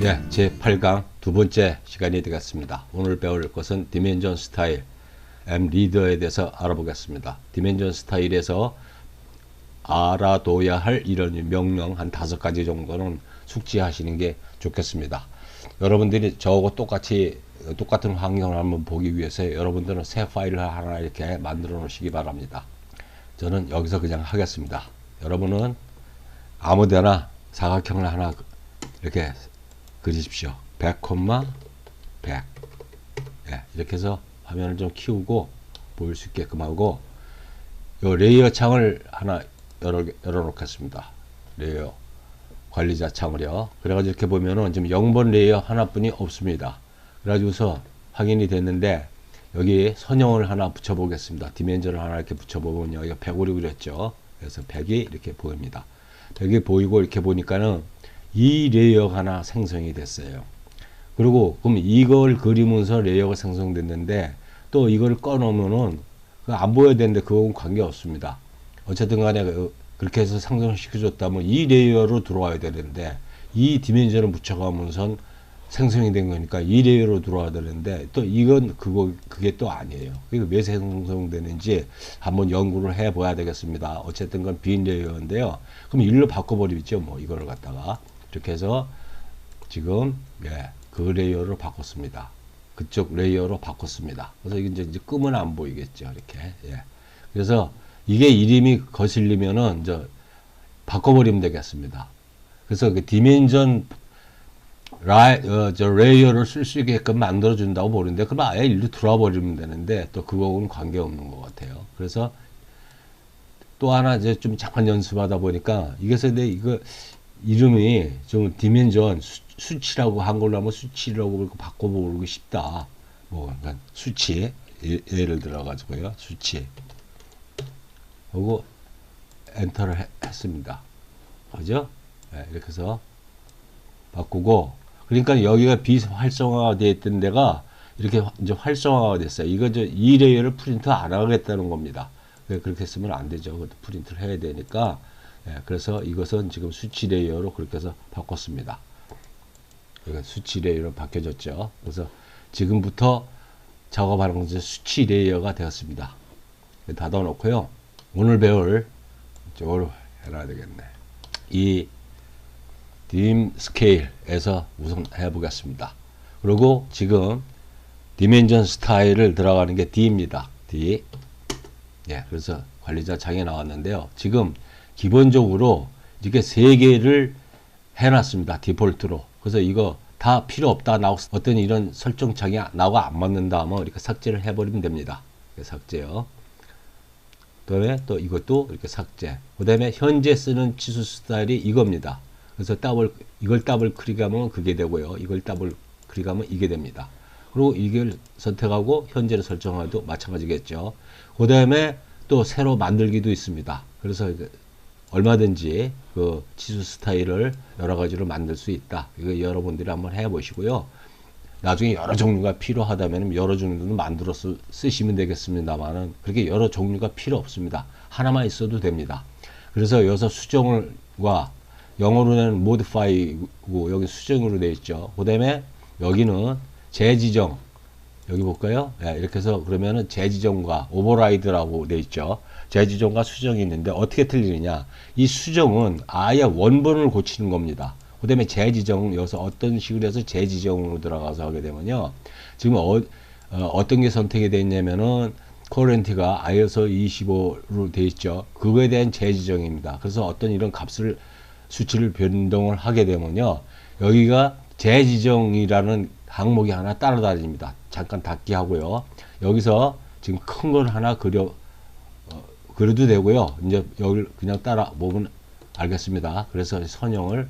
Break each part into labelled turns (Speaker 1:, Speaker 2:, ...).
Speaker 1: 예, 제8강 두 번째 시간이 되겠습니다. 오늘 배울 것은 디멘전 스타일, M 리더에 대해서 알아보겠습니다. 디멘전 스타일에서 알아둬야 할 이런 명령 한 5가지 정도는 숙지하시는 게 좋겠습니다. 여러분들이 저하고 똑같은 환경을 한번 보기 위해서 여러분들은 새 파일을 하나 이렇게 만들어 놓으시기 바랍니다. 저는 여기서 그냥 하겠습니다. 여러분은 아무데나 사각형을 하나 이렇게 그리십시오. 100, 100. 예, 이렇게 해서 화면을 좀 키우고 보일 수 있게끔 하고, 요 레이어 창을 하나 열어 놓겠습니다. 레이어 관리자 창을요. 그래가지고 이렇게 보면은 지금 0번 레이어 하나뿐이 없습니다. 그래가지고서 확인이 됐는데, 여기 선형을 하나 붙여 보겠습니다. 디멘전을 하나 이렇게 붙여 보면 여기가 100으로 그렸죠. 그래서 100이 이렇게 보입니다. 100이 보이고 이렇게 보니까는 이 레이어가 하나 생성이 됐어요. 그리고 그럼 이걸 그리면서 레이어가 생성됐는데, 또 이걸 꺼놓으면은 안 보여야 되는데 그거는 관계 없습니다. 어쨌든 간에 그렇게 해서 생성시켜 줬다면 이 레이어로 들어와야 되는데, 이 디멘전을 붙여가면서 생성이 된 거니까 이 레이어로 들어와야 되는데, 또 이건 그게 또 아니에요. 그게 왜 생성되는지 한번 연구를 해 봐야 되겠습니다. 어쨌든 건 빈 레이어인데요. 그럼 일로 바꿔버리죠. 뭐 이거를 갖다가 이렇게 해서 지금 그 레이어로 바꿨습니다. 그쪽 레이어로 바꿨습니다. 그래서 이게 이제 끄면 안 보이겠죠. 이렇게. 그래서 이게 이름이 거슬리면은 이제 바꿔버리면 되겠습니다. 그래서 그 디멘전 레이어를 쓸 수 있게끔 만들어 준다고 보는데, 그럼 아예 일로 들어와 버리면 되는데, 또 그거는 관계 없는 것 같아요. 그래서 또 하나 이제 좀 잠깐 연습하다 보니까 이게서 이거 이름이 좀 디멘전 수치라고 한글로 하면 수치라고 바꿔보고 싶다. 뭐 그러니까 수치 예를 들어 가지고요. 수치 하고 엔터를 했습니다. 그죠? 이렇게 해서 바꾸고, 그러니까 여기가 비활성화가 되어 있던 데가 이렇게 이제 활성화가 됐어요. 이거 이 레이어를 프린트 안 하겠다는 겁니다. 그렇게 했으면 안 되죠. 프린트를 해야 되니까. 그래서 이것은 지금 수치 레이어로 그렇게 해서 바꿨습니다. 이거 수치 레이어로 바뀌어졌죠. 그래서 지금부터 작업하는 것은 수치 레이어가 되었습니다. 닫아 놓고요. 오늘 배울 이쪽으로 해놔야 되겠네. 이 dim 스케일에서 우선 해보겠습니다. 그리고 지금 디멘전 스타일을 들어가는 게 D입니다. D. 그래서 관리자 창에 나왔는데요. 지금 기본적으로 이렇게 3개를 해놨습니다. 디폴트로. 그래서 이거 다 필요 없다. 어떤 이런 설정창이 나하고 안 맞는다 하면 이렇게 삭제를 해버리면 됩니다. 삭제요. 그 다음에 또 이것도 이렇게 삭제. 그 다음에 현재 쓰는 치수 스타일이 이겁니다. 그래서 이걸 더블 클릭하면 그게 되고요. 이걸 더블 클릭하면 이게 됩니다. 그리고 이걸 선택하고 현재를 설정해도 마찬가지겠죠. 그 다음에 또 새로 만들기도 있습니다. 그래서 얼마든지 그 치수 스타일을 여러 가지로 만들 수 있다. 이거 여러분들이 한번 해보시고요. 나중에 여러 종류가 필요하다면 여러 종류는 만들어서 쓰시면 되겠습니다만은, 그렇게 여러 종류가 필요 없습니다. 하나만 있어도 됩니다. 그래서 여기서 수정과 영어로는 modify고 여기 수정으로 되어 있죠. 그 다음에 여기는 재지정. 여기 볼까요? 이렇게 해서 그러면은 재지정과 오버라이드라고 되어 있죠. 재지정과 수정이 있는데 어떻게 틀리느냐? 이 수정은 아예 원본을 고치는 겁니다. 그 다음에 재지정, 여기서 어떤 식으로 해서 재지정으로 들어가서 하게 되면요. 지금 어떤 게 선택이 되어 있냐면은 커런티가 ISO 25로 되어 있죠. 그거에 대한 재지정입니다. 그래서 어떤 이런 수치를 변동을 하게 되면요. 여기가 재지정이라는 항목이 하나 따라다닙니다. 잠깐 닫기 하고요. 여기서 지금 큰 걸 하나 그려도 되고요. 이제 여기를 그냥 따라 보면 알겠습니다. 그래서 선형을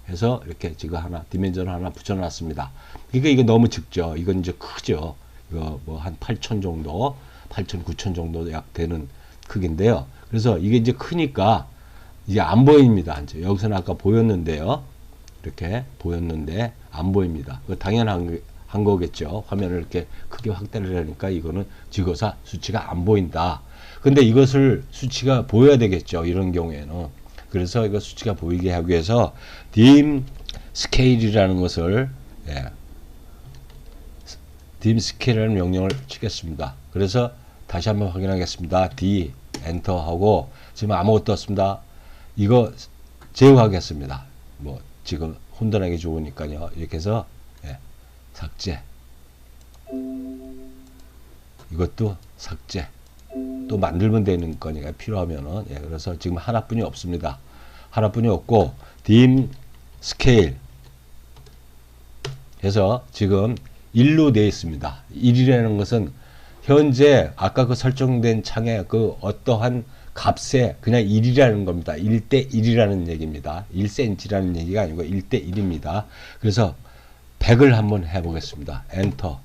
Speaker 1: 해서 이렇게 지금 디멘전을 하나 붙여놨습니다. 그러니까 이게 너무 적죠. 이건 이제 크죠. 이거 뭐 한 8천 정도, 8천, 9천 정도 약 되는 크기인데요. 그래서 이게 이제 크니까 이제 안 보입니다. 이제 여기서는 아까 보였는데요. 이렇게 보였는데 안 보입니다. 그 당연한 거겠죠. 화면을 이렇게 크게 확대를 하니까 이거는 지거사 수치가 안 보인다. 근데 이것을 수치가 보여야 되겠죠. 이런 경우에는. 그래서 이거 수치가 보이게 하기 위해서 dim 스케일이라는 것을 예, dim 스케일이라는 명령을 치겠습니다. 그래서 다시 한번 확인하겠습니다. D 엔터 하고 지금 아무것도 없습니다. 이거 제거하겠습니다. 뭐 지금 혼돈하기 좋으니까요. 이렇게 해서 예, 삭제. 이것도 삭제. 또 만들면 되는 거니까 필요하면은 예, 그래서 지금 하나뿐이 없습니다. 하나뿐이 없고 dim scale 해서 지금 1로 되어 있습니다. 1이라는 것은 현재 아까 그 설정된 창에 그 어떠한 값에 그냥 1이라는 겁니다. 1대 1이라는 얘기입니다. 1cm라는 얘기가 아니고 1대 1입니다. 그래서 100을 한번 해보겠습니다. 엔터.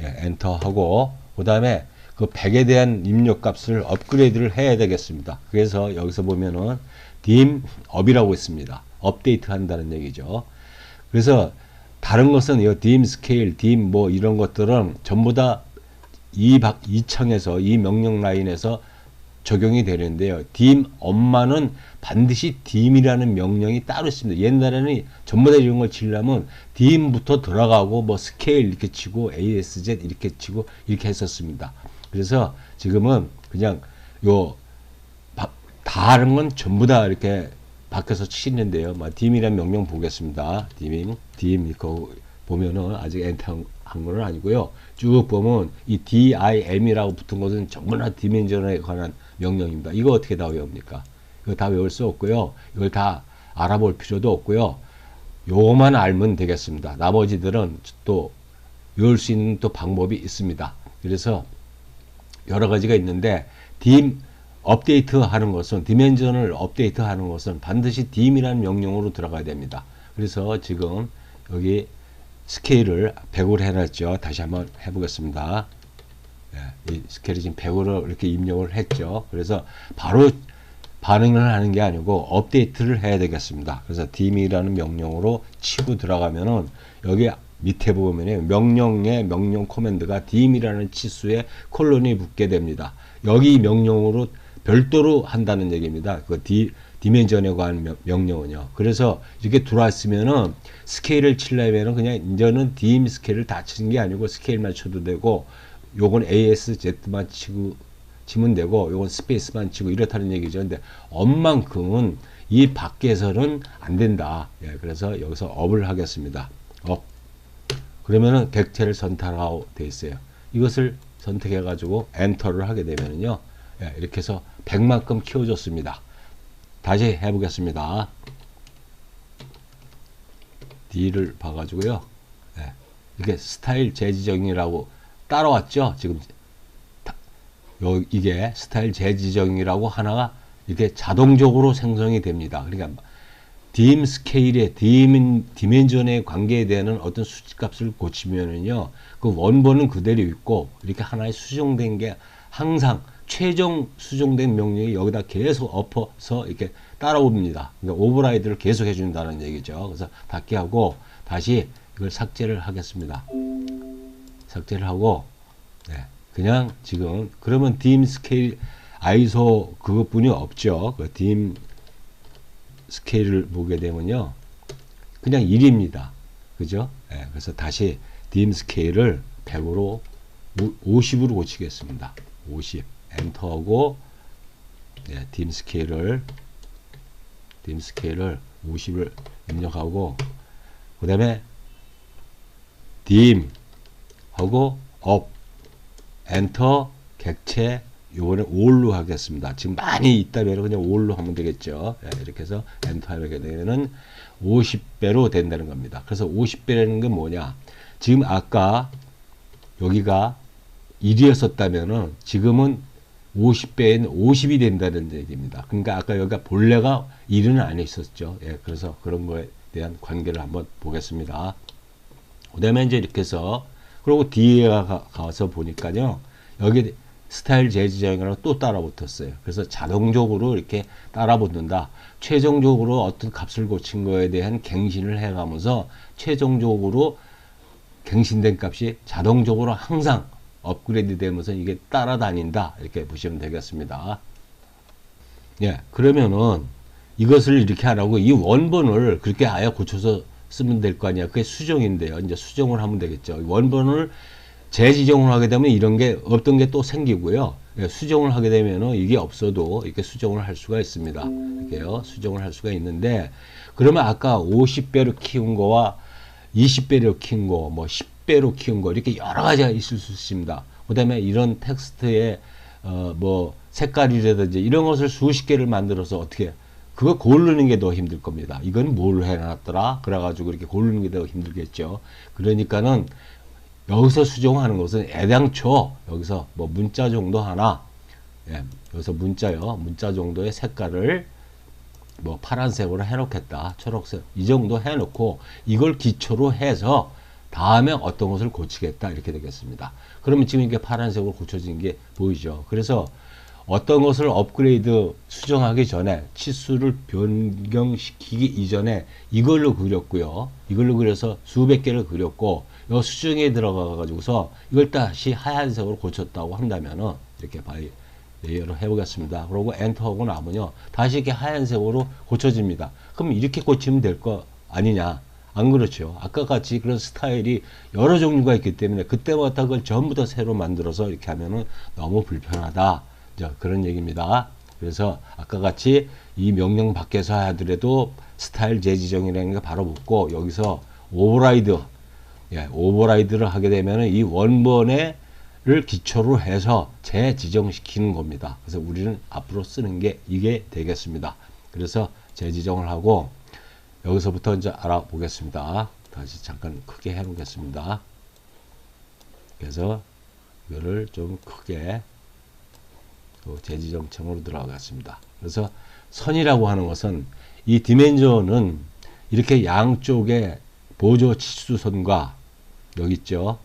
Speaker 1: 예, 엔터 하고 그 다음에 그 100에 대한 입력값을 업그레이드를 해야 되겠습니다. 그래서 여기서 보면은 dim up이라고 있습니다. 업데이트 한다는 얘기죠. 그래서 다른 것은 이 dim scale, dim 뭐 이런 것들은 전부 다 이 창에서 이 명령 라인에서 적용이 되는데요. dim up만은 반드시 dim이라는 명령이 따로 있습니다. 옛날에는 전부 다 이런 걸 치려면 dim부터 들어가고 뭐 scale 이렇게 치고 ASZ 이렇게 치고 이렇게 했었습니다. 그래서 지금은 그냥 요 다른 건 전부 다 이렇게 바뀌어서 치시는데요. dim이라는 명령 보겠습니다. dim 이거 보면은 아직 엔터 한 건 아니고요. 쭉 보면 이 dim이라고 붙은 것은 전부 다 디멘전에 관한 명령입니다. 이거 어떻게 다 외웁니까? 이거 다 외울 수 없고요. 이걸 다 알아볼 필요도 없고요. 요것만 알면 되겠습니다. 나머지들은 또 외울 수 있는 또 방법이 있습니다. 그래서 여러 가지가 있는데 dim 업데이트 하는 것은 디멘전을 업데이트 하는 것은 반드시 dim이라는 명령으로 들어가야 됩니다. 그래서 지금 여기 스케일을 100으로 해놨죠. 다시 한번 해보겠습니다. 예, 이 스케일이 지금 100으로 이렇게 입력을 했죠. 그래서 바로 반응을 하는 게 아니고 업데이트를 해야 되겠습니다. 그래서 dim이라는 명령으로 치고 들어가면은 여기 밑에 보면 명령의 명령 코맨드가 dim이라는 치수에 콜론이 붙게 됩니다. 여기 명령으로 별도로 한다는 얘기입니다. 그 디멘전에 관한 명령은요. 그래서 이렇게 들어왔으면은 스케일을 치려면은 그냥 이제는 dim 스케일을 다 치는 게 아니고 스케일만 쳐도 되고 요건 ASZ만 치면 되고 요건 스페이스만 치고 이렇다는 얘기죠. 근데 업만큼은 이 밖에서는 안 된다. 예, 그래서 여기서 업을 하겠습니다. 업. 그러면은 객체를 선택하고 돼 있어요. 이것을 선택해 가지고 엔터를 하게 되면은요. 예, 이렇게 해서 100만큼 키워줬습니다. 다시 해보겠습니다. D를 봐가지고요. 예, 이렇게 스타일 재지정이라고 따라왔죠. 지금 이게 스타일 재지정이라고 하나가 이렇게 자동적으로 생성이 됩니다. 그러니까 dim 스케일의 디멘전의 관계에 대한 어떤 수치값을 고치면은요, 그 원본은 그대로 있고 이렇게 하나의 수정된 게 항상 최종 수정된 명령이 여기다 계속 엎어서 이렇게 따라옵니다. 그러니까 오버라이드를 계속 해준다는 얘기죠. 그래서 닫기 하고 다시 이걸 삭제를 하겠습니다. 삭제를 하고 네, 그냥 지금 그러면 dim 스케일 ISO 그것뿐이 없죠. 그 dim 스케일을 보게 되면요, 그냥 1입니다. 그죠? 네, 그래서 다시 dim 스케일을 100으로 50으로 고치겠습니다. 50 엔터하고 네, dim 스케일을 50을 입력하고 그 다음에 dim 하고 up 엔터 객체 요번에 all로 하겠습니다. 지금 많이 있다면 그냥 all로 하면 되겠죠. 네, 이렇게 해서 엔터 하게 되면은 50배로 된다는 겁니다. 그래서 50배라는 건 뭐냐? 지금 아까 여기가 1이었었다면은 지금은 50배엔 50이 된다는 얘기입니다. 그러니까 아까 여기가 본래가 1은 안 있었죠. 예, 그래서 그런 거에 대한 관계를 한번 보겠습니다. 그 다음에 이제 이렇게 해서 그리고 뒤에 가서 보니까요, 여기 스타일 재지정이라고 또 따라 붙었어요. 그래서 자동적으로 이렇게 따라 붙는다. 최종적으로 어떤 값을 고친 거에 대한 갱신을 해가면서 최종적으로 갱신된 값이 자동적으로 항상 업그레이드 되면서 이게 따라다닌다. 이렇게 보시면 되겠습니다. 예, 그러면은 이것을 이렇게 하라고 이 원본을 그렇게 아예 고쳐서 쓰면 될 거 아니야. 그게 수정인데요. 이제 수정을 하면 되겠죠. 원본을 재지정을 하게 되면 이런 게 없던 게 또 생기고요. 예, 수정을 하게 되면은 이게 없어도 이렇게 수정을 할 수가 있습니다. 이렇게요. 수정을 할 수가 있는데 그러면 아까 50배로 키운 거와 20배로 키운 거, 뭐 10배로 키운 거 이렇게 여러 가지가 있을 수 있습니다. 그다음에 이런 텍스트의 뭐 색깔이라든지 이런 것을 수십 개를 만들어서 어떻게 그거 고르는 게 더 힘들 겁니다. 이건 뭘 해놨더라? 그래가지고 이렇게 고르는 게 더 힘들겠죠. 그러니까는 여기서 수정하는 것은 애당초 여기서 뭐 문자 정도 하나, 예, 여기서 문자요, 문자 정도의 색깔을 뭐 파란색으로 해놓겠다, 초록색 이 정도 해놓고 이걸 기초로 해서 다음에 어떤 것을 고치겠다 이렇게 되겠습니다. 그러면 지금 이게 파란색으로 고쳐진 게 보이죠. 그래서 어떤 것을 업그레이드 수정하기 전에 치수를 변경시키기 이전에 이걸로 그렸고요. 이걸로 그려서 수백 개를 그렸고 이 수정에 들어가 가지고서 이걸 다시 하얀색으로 고쳤다고 한다면은 이렇게 레이어를 해보겠습니다. 그리고 엔터하고 나면요 다시 이렇게 하얀색으로 고쳐집니다. 그럼 이렇게 고치면 될 거 아니냐? 안 그렇죠. 아까 같이 그런 스타일이 여러 종류가 있기 때문에 그때마다 그걸 전부 다 새로 만들어서 이렇게 하면은 너무 불편하다. 그런 얘기입니다. 그래서 아까 같이 이 명령 밖에서 하더라도 스타일 재지정이라는 게 바로 붙고 여기서 오버라이드, 예, 오버라이드를 하게 되면 이 원본을 기초로 해서 재지정시키는 겁니다. 그래서 우리는 앞으로 쓰는 게 이게 되겠습니다. 그래서 재지정을 하고 여기서부터 이제 알아보겠습니다. 다시 잠깐 크게 해 놓겠습니다. 그래서 이거를 좀 크게 재지정청으로 들어가겠습니다. 그래서 선이라고 하는 것은 이 디멘전은 이렇게 양쪽에 보조 치수선과 여기 있죠.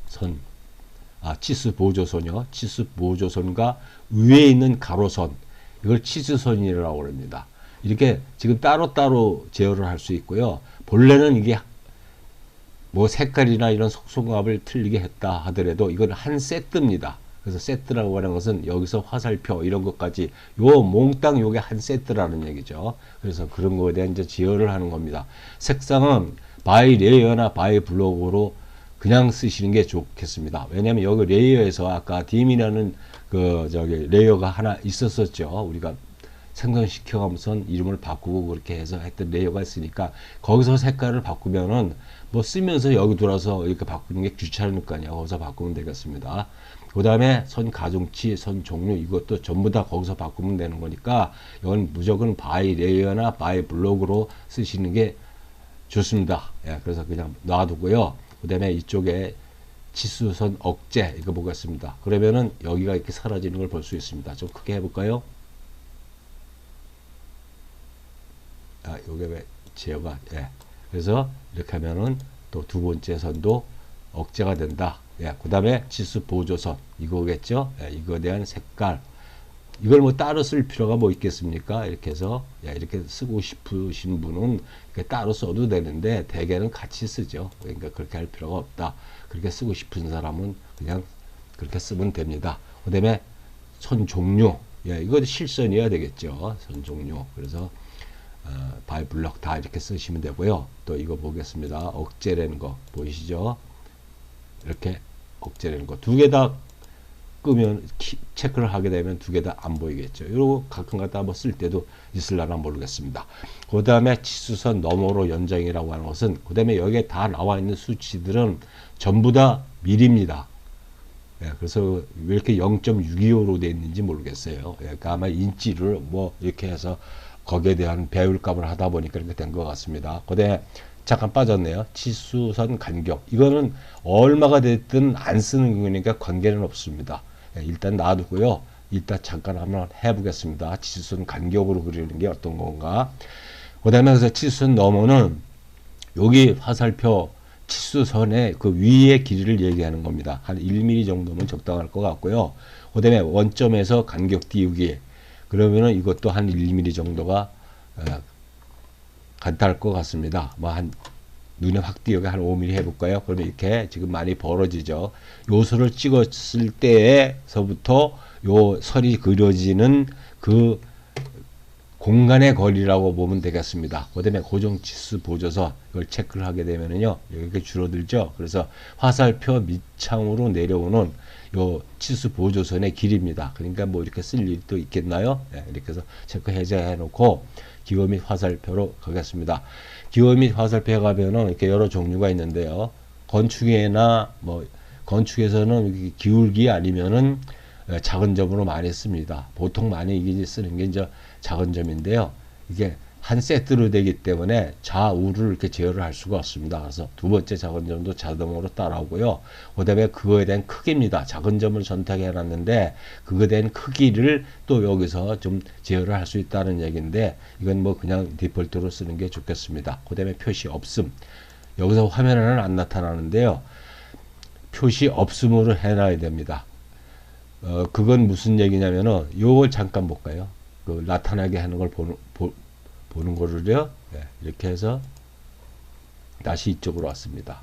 Speaker 1: 선, 치수 보조선이요. 치수 보조선과 위에 있는 가로선 이걸 치수선이라고 합니다. 이렇게 지금 따로따로 제어를 할 수 있고요. 본래는 이게 뭐 색깔이나 이런 속성값을 틀리게 했다 하더라도 이건 한 세트입니다. 그래서 세트라고 하는 것은 여기서 화살표 이런 것까지 요 몽땅 요게 한 세트라는 얘기죠. 그래서 그런 거에 대한 이제 제어를 하는 겁니다. 색상은 바이 레이어나 바이 블록으로 그냥 쓰시는 게 좋겠습니다. 왜냐면 여기 레이어에서 아까 딤이라는 그 레이어가 하나 있었었죠. 우리가 생성시켜가면서 이름을 바꾸고 그렇게 해서 했던 레이어가 있으니까 거기서 색깔을 바꾸면은 뭐 쓰면서 여기 돌아서 이렇게 바꾸는 게 귀찮을 거 아니야. 거기서 바꾸면 되겠습니다. 그 다음에 선 가중치, 선 종류 이것도 전부 다 거기서 바꾸면 되는 거니까 이건 무조건 바이 레이어나 바이 블록으로 쓰시는 게 좋습니다. 예, 그래서 그냥 놔두고요. 그 다음에 이쪽에 치수선 억제 이거 보겠습니다. 그러면은 여기가 이렇게 사라지는 걸 볼 수 있습니다. 좀 크게 해볼까요? 요게 왜 제어가, 예. 그래서 이렇게 하면은 또 두 번째 선도 억제가 된다. 예. 그 다음에 치수 보조선 이거겠죠. 예. 이거에 대한 색깔 이걸 뭐 따로 쓸 필요가 뭐 있겠습니까? 이렇게 해서 예. 이렇게 쓰고 싶으신 분은 이렇게 따로 써도 되는데 대개는 같이 쓰죠. 그러니까 그렇게 할 필요가 없다. 그렇게 쓰고 싶은 사람은 그냥 그렇게 쓰면 됩니다. 그 다음에 선 종류 예. 이거 실선이어야 되겠죠. 선 종류 그래서 바이 블럭 다 이렇게 쓰시면 되고요. 또 이거 보겠습니다. 억제라는 거 보이시죠? 이렇게 억제라는 거 두 개 다 끄면 체크를 하게 되면 두 개 다 안 보이겠죠. 이러고 가끔가다 뭐 쓸 때도 있을라나 모르겠습니다. 그 다음에 치수선 너머로 연장이라고 하는 것은 그 다음에 여기에 다 나와 있는 수치들은 전부 다 밀입니다. 예, 그래서 왜 이렇게 0.625로 되어 있는지 모르겠어요. 예, 그러니까 아마 인치를 뭐 이렇게 해서 거기에 대한 배율값을 하다 보니까 이렇게 된 것 같습니다. 그다음에 잠깐 빠졌네요. 치수선 간격. 이거는 얼마가 됐든 안 쓰는 거니까 관계는 없습니다. 일단 놔두고요. 일단 잠깐 한번 해보겠습니다. 치수선 간격으로 그리는 게 어떤 건가. 그 다음에 그래서 치수선 너머는 여기 화살표 치수선의 그 위의 길이를 얘기하는 겁니다. 한 1mm 정도면 적당할 것 같고요. 그 다음에 원점에서 간격 띄우기. 그러면은 이것도 한 1mm 정도가 간단할 것 같습니다. 뭐 한 눈에 확 띄게 한 5mm 해볼까요? 그러면 이렇게 지금 많이 벌어지죠. 요소를 찍었을 때에서부터 요 선이 그려지는 그 공간의 거리라고 보면 되겠습니다. 그 다음에 고정치수 보조서 이걸 체크를 하게 되면은요, 이렇게 줄어들죠. 그래서 화살표 밑창으로 내려오는 요 치수 보조선의 길입니다. 그러니까 뭐 이렇게 쓸 일도 있겠나요? 네, 이렇게 해서 체크 해제해 놓고 기호 및 화살표로 가겠습니다. 기호 및 화살표에 가면은 이렇게 여러 종류가 있는데요. 건축에나 뭐 건축에서는 기울기 아니면은 작은 점으로 많이 씁니다. 보통 많이 이게 쓰는 게 이제 작은 점인데요. 이게 한 세트로 되기 때문에 좌우를 이렇게 제어를 할 수가 없습니다. 그래서 두 번째 작은 점도 자동으로 따라오고요. 그 다음에 그거에 대한 크기입니다. 작은 점을 선택해 놨는데 그거에 대한 크기를 또 여기서 좀 제어를 할 수 있다는 얘기인데 이건 뭐 그냥 디폴트로 쓰는 게 좋겠습니다. 그 다음에 표시 없음. 여기서 화면에는 안 나타나는데요. 표시 없음으로 해놔야 됩니다. 그건 무슨 얘기냐면은 요걸 잠깐 볼까요? 그 나타나게 하는 걸 보는 거를요. 네, 이렇게 해서 다시 이쪽으로 왔습니다.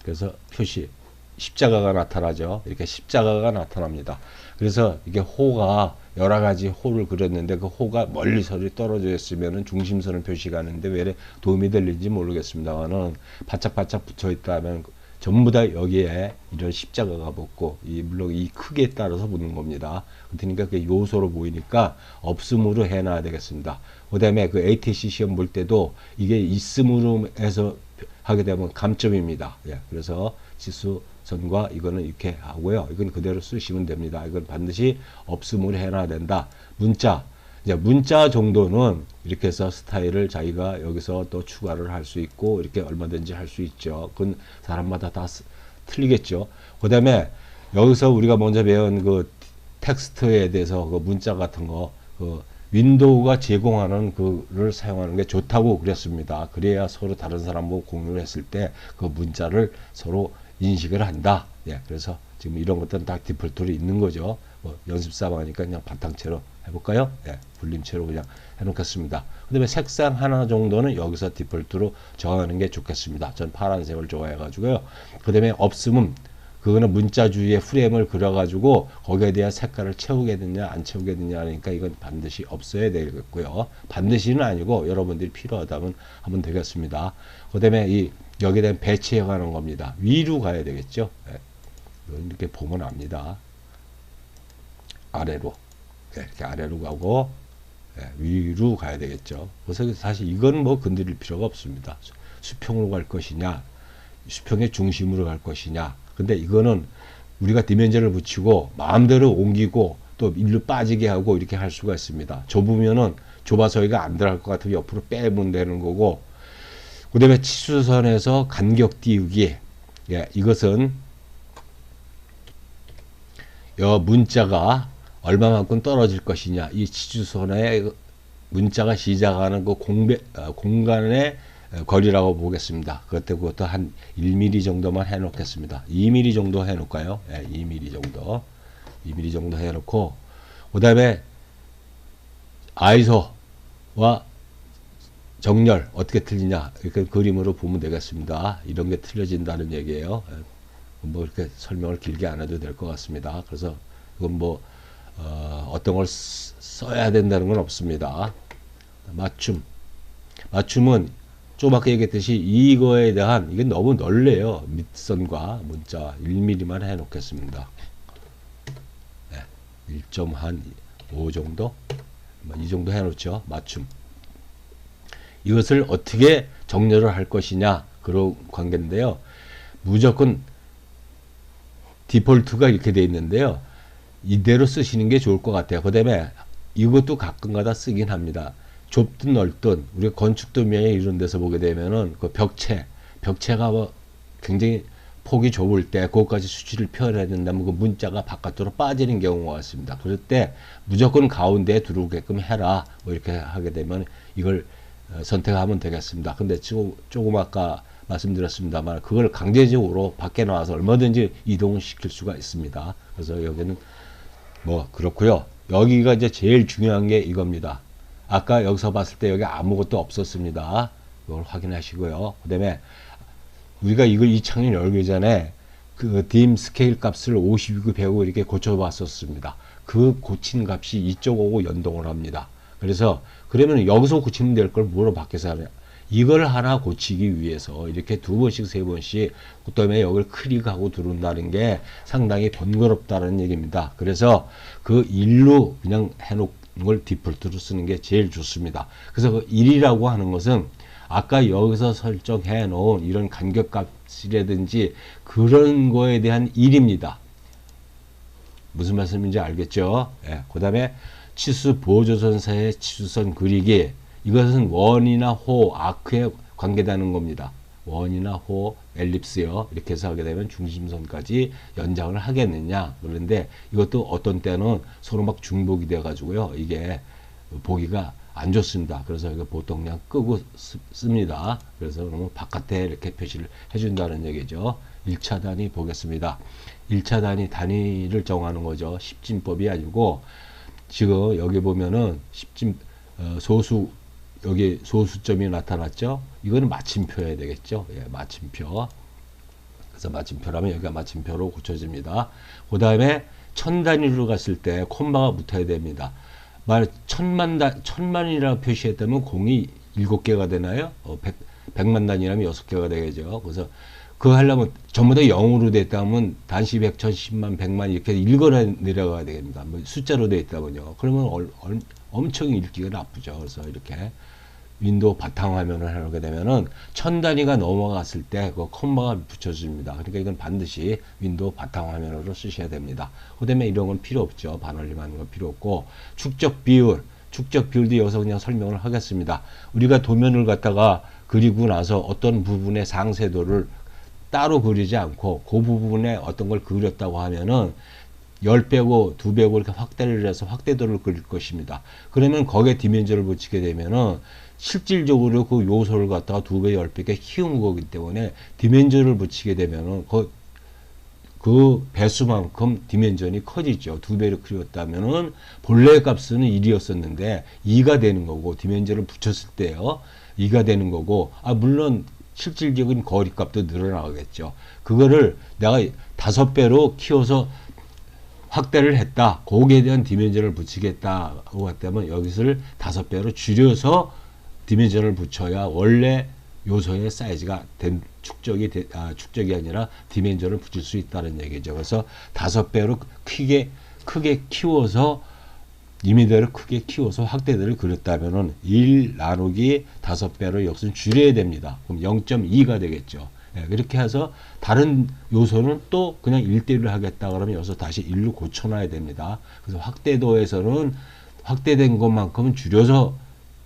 Speaker 1: 그래서 표시 십자가가 나타나죠. 이렇게 십자가가 나타납니다. 그래서 이게 호가 여러 가지 호를 그렸는데 그 호가 멀리서 떨어져 있으면은 중심선을 표시하는데 왜 도움이 될지 모르겠습니다만은 바짝바짝 붙어 있다면 전부 다 여기에 이런 십자가가 붙고 물론 이 크기에 따라서 붙는 겁니다. 그러니까 그 요소로 보이니까 없음으로 해놔야 되겠습니다. 그 다음에 그 ATC 시험 볼 때도 이게 있음으로 해서 하게 되면 감점입니다. 예, 그래서 지수선과 이거는 이렇게 하고요. 이건 그대로 쓰시면 됩니다. 이건 반드시 없음으로 해놔야 된다. 문자. 이제 문자 정도는 이렇게 해서 스타일을 자기가 여기서 또 추가를 할 수 있고 이렇게 얼마든지 할 수 있죠. 그건 사람마다 다 틀리겠죠. 그 다음에 여기서 우리가 먼저 배운 그 텍스트에 대해서 그 문자 같은 거, 그 윈도우가 제공하는 그를 사용하는 게 좋다고 그랬습니다. 그래야 서로 다른 사람하고 공유를 했을 때 그 문자를 서로 인식을 한다. 예, 그래서 지금 이런 것들은 다 디폴트로 있는 거죠. 뭐 연습 삼아니까 그냥 바탕채로 해볼까요? 예, 불림체로 그냥 해놓겠습니다. 그 다음에 색상 하나 정도는 여기서 디폴트로 정하는 게 좋겠습니다. 전 파란색을 좋아해가지고요. 그 다음에 없음은 그거는 문자주의의 프레임을 그려가지고 거기에 대한 색깔을 채우겠느냐 안 채우겠느냐 하니까 이건 반드시 없어야 되겠고요. 반드시는 아니고 여러분들이 필요하다면 하면 되겠습니다. 그 다음에 이 여기에 대한 배치해 가는 겁니다. 위로 가야 되겠죠. 예, 이렇게 보면 압니다. 아래로. 이렇게 아래로 가고 위로 가야 되겠죠. 그래서 사실 이건 뭐 건드릴 필요가 없습니다. 수평으로 갈 것이냐, 수평의 중심으로 갈 것이냐. 근데 이거는 우리가 디멘전을 붙이고 마음대로 옮기고 또 일로 빠지게 하고 이렇게 할 수가 있습니다. 좁으면은 좁아서 여기가 안 들어갈 것 같으면 옆으로 빼면 되는 거고, 그 다음에 치수선에서 간격 띄우기. 예, 이것은 여 문자가 얼마만큼 떨어질 것이냐. 이 치수선의 문자가 시작하는 그 공간의 거리라고 보겠습니다. 그것도 한 1mm 정도만 해 놓겠습니다. 2mm 정도 해 놓을까요? 예, 2mm 정도. 2mm 정도 해 놓고, 그 다음에 아이소와 정렬 어떻게 틀리냐. 이렇게 그림으로 보면 되겠습니다. 이런 게 틀려진다는 얘기예요. 뭐 이렇게 설명을 길게 안 해도 될 것 같습니다. 그래서 이건 뭐 어떤 걸 써야 된다는 건 없습니다. 맞춤은 좀 아까 얘기했듯이 이거에 대한 이게 너무 넓네요. 밑선과 문자 1mm만 해 놓겠습니다. 네, 1.5 정도? 이 정도 해 놓죠. 맞춤. 이것을 어떻게 정렬을 할 것이냐 그런 관계인데요. 무조건 디폴트가 이렇게 돼 있는데요. 이대로 쓰시는 게 좋을 것 같아요. 그 다음에 이것도 가끔가다 쓰긴 합니다. 좁든 넓든 우리가 건축 도면에 이런 데서 보게 되면은 그 벽체가 뭐 굉장히 폭이 좁을 때 그것까지 수치를 표현해야 된다면 그 문자가 바깥으로 빠지는 경우가 있습니다. 그럴 때 무조건 가운데에 들어오게끔 해라. 뭐 이렇게 하게 되면 이걸 선택하면 되겠습니다. 근데 조금 아까 말씀드렸습니다만 그걸 강제적으로 밖에 나와서 얼마든지 이동을 시킬 수가 있습니다. 그래서 여기는 뭐 그렇고요. 여기가 이제 제일 중요한 게 이겁니다. 아까 여기서 봤을 때 여기 아무것도 없었습니다. 이걸 확인하시고요. 그 다음에 우리가 이 창을 열기 전에 그 dim 스케일 값을 52고 105 이렇게 고쳐봤었습니다. 그 고친 값이 이쪽하고 연동을 합니다. 그래서 그러면 여기서 고치면 될 걸 뭐로 밖에서 하냐. 이걸 하나 고치기 위해서 이렇게 두 번씩 세 번씩 그다음에 여기를 클릭하고 들어온다는 게 상당히 번거롭다는 얘기입니다. 그래서 그 1로 그냥 해놓은 걸 디폴트로 쓰는 게 제일 좋습니다. 그래서 그 1이라고 하는 것은 아까 여기서 설정해 놓은 이런 간격값이라든지 그런 거에 대한 1입니다. 무슨 말씀인지 알겠죠? 예, 그 다음에 치수 보조선사의 치수선 그리기. 이것은 원이나 호, 아크에 관계되는 겁니다. 원이나 호, 엘립스요. 이렇게 해서 하게 되면 중심선까지 연장을 하겠느냐. 그런데 이것도 어떤 때는 서로 막 중복이 돼가지고요. 이게 보기가 안 좋습니다. 그래서 이거 보통 그냥 끄고 씁니다. 그래서 그러면 바깥에 이렇게 표시를 해준다는 얘기죠. 1차 단위 보겠습니다. 1차 단위를 정하는 거죠. 십진법이 아니고 지금 여기 보면은 소수 여기 소수점이 나타났죠. 이거는 마침표여야 되겠죠. 예, 마침표. 그래서 마침표라면 여기가 마침표로 고쳐집니다. 그 다음에 천 단위로 갔을 때 콤마가 붙어야 됩니다. 만약 천만이라고 표시했다면 공이 7개가 되나요? 100만 단위라면 6개가 되겠죠. 그래서 그거 하려면 전부 다 0으로 됐다면 단시 100, 1000, 10만, 100만 이렇게 읽어내 내려가야 됩니다. 뭐 숫자로 되어 있다면요. 그러면 엄청 읽기가 나쁘죠. 그래서 이렇게 윈도우 바탕화면을 하게 되면은 1000 단위가 넘어갔을 때 그 콤마가 붙여줍니다. 그러니까 이건 반드시 윈도우 바탕화면으로 쓰셔야 됩니다. 그 다음에 이런 건 필요 없죠. 반올림하는 건 필요 없고 축적 비율도 여기서 그냥 설명을 하겠습니다. 우리가 도면을 갖다가 그리고 나서 어떤 부분의 상세도를 따로 그리지 않고 그 부분에 어떤 걸 그렸다고 하면은 10배고 2배고 이렇게 확대를 해서 확대도를 그릴 것입니다. 그러면 거기에 디멘전을 붙이게 되면은 실질적으로 그 요소를 갖다가 2배, 10배 키운 거기 때문에 디멘전을 붙이게 되면은 그 배수만큼 디멘전이 커지죠. 2배를 그렸다면은 본래 값은 1이었었는데 2가 되는 거고 디멘전을 붙였을 때요. 2가 되는 거고 물론 실질적인 거리값도 늘어나겠죠. 그거를 내가 5배로 키워서 확대를 했다. 거기에 대한 디멘전을 붙이겠다고 했다면 여기서를 5배로 줄여서 디멘전을 붙여야 원래 요소의 사이즈가 축적이 아니라 디멘전을 붙일 수 있다는 얘기죠. 그래서 5배로 크게 키워서 2m를 크게 키워서 확대대를 그렸다면은 1 나누기 5배로 여기서 줄여야 됩니다. 그럼 0.2가 되겠죠. 예, 그렇게 해서 다른 요소는 또 그냥 1대1로 하겠다 그러면 여기서 다시 1로 고쳐놔야 됩니다. 그래서 확대도에서는 확대된 것만큼은 줄여서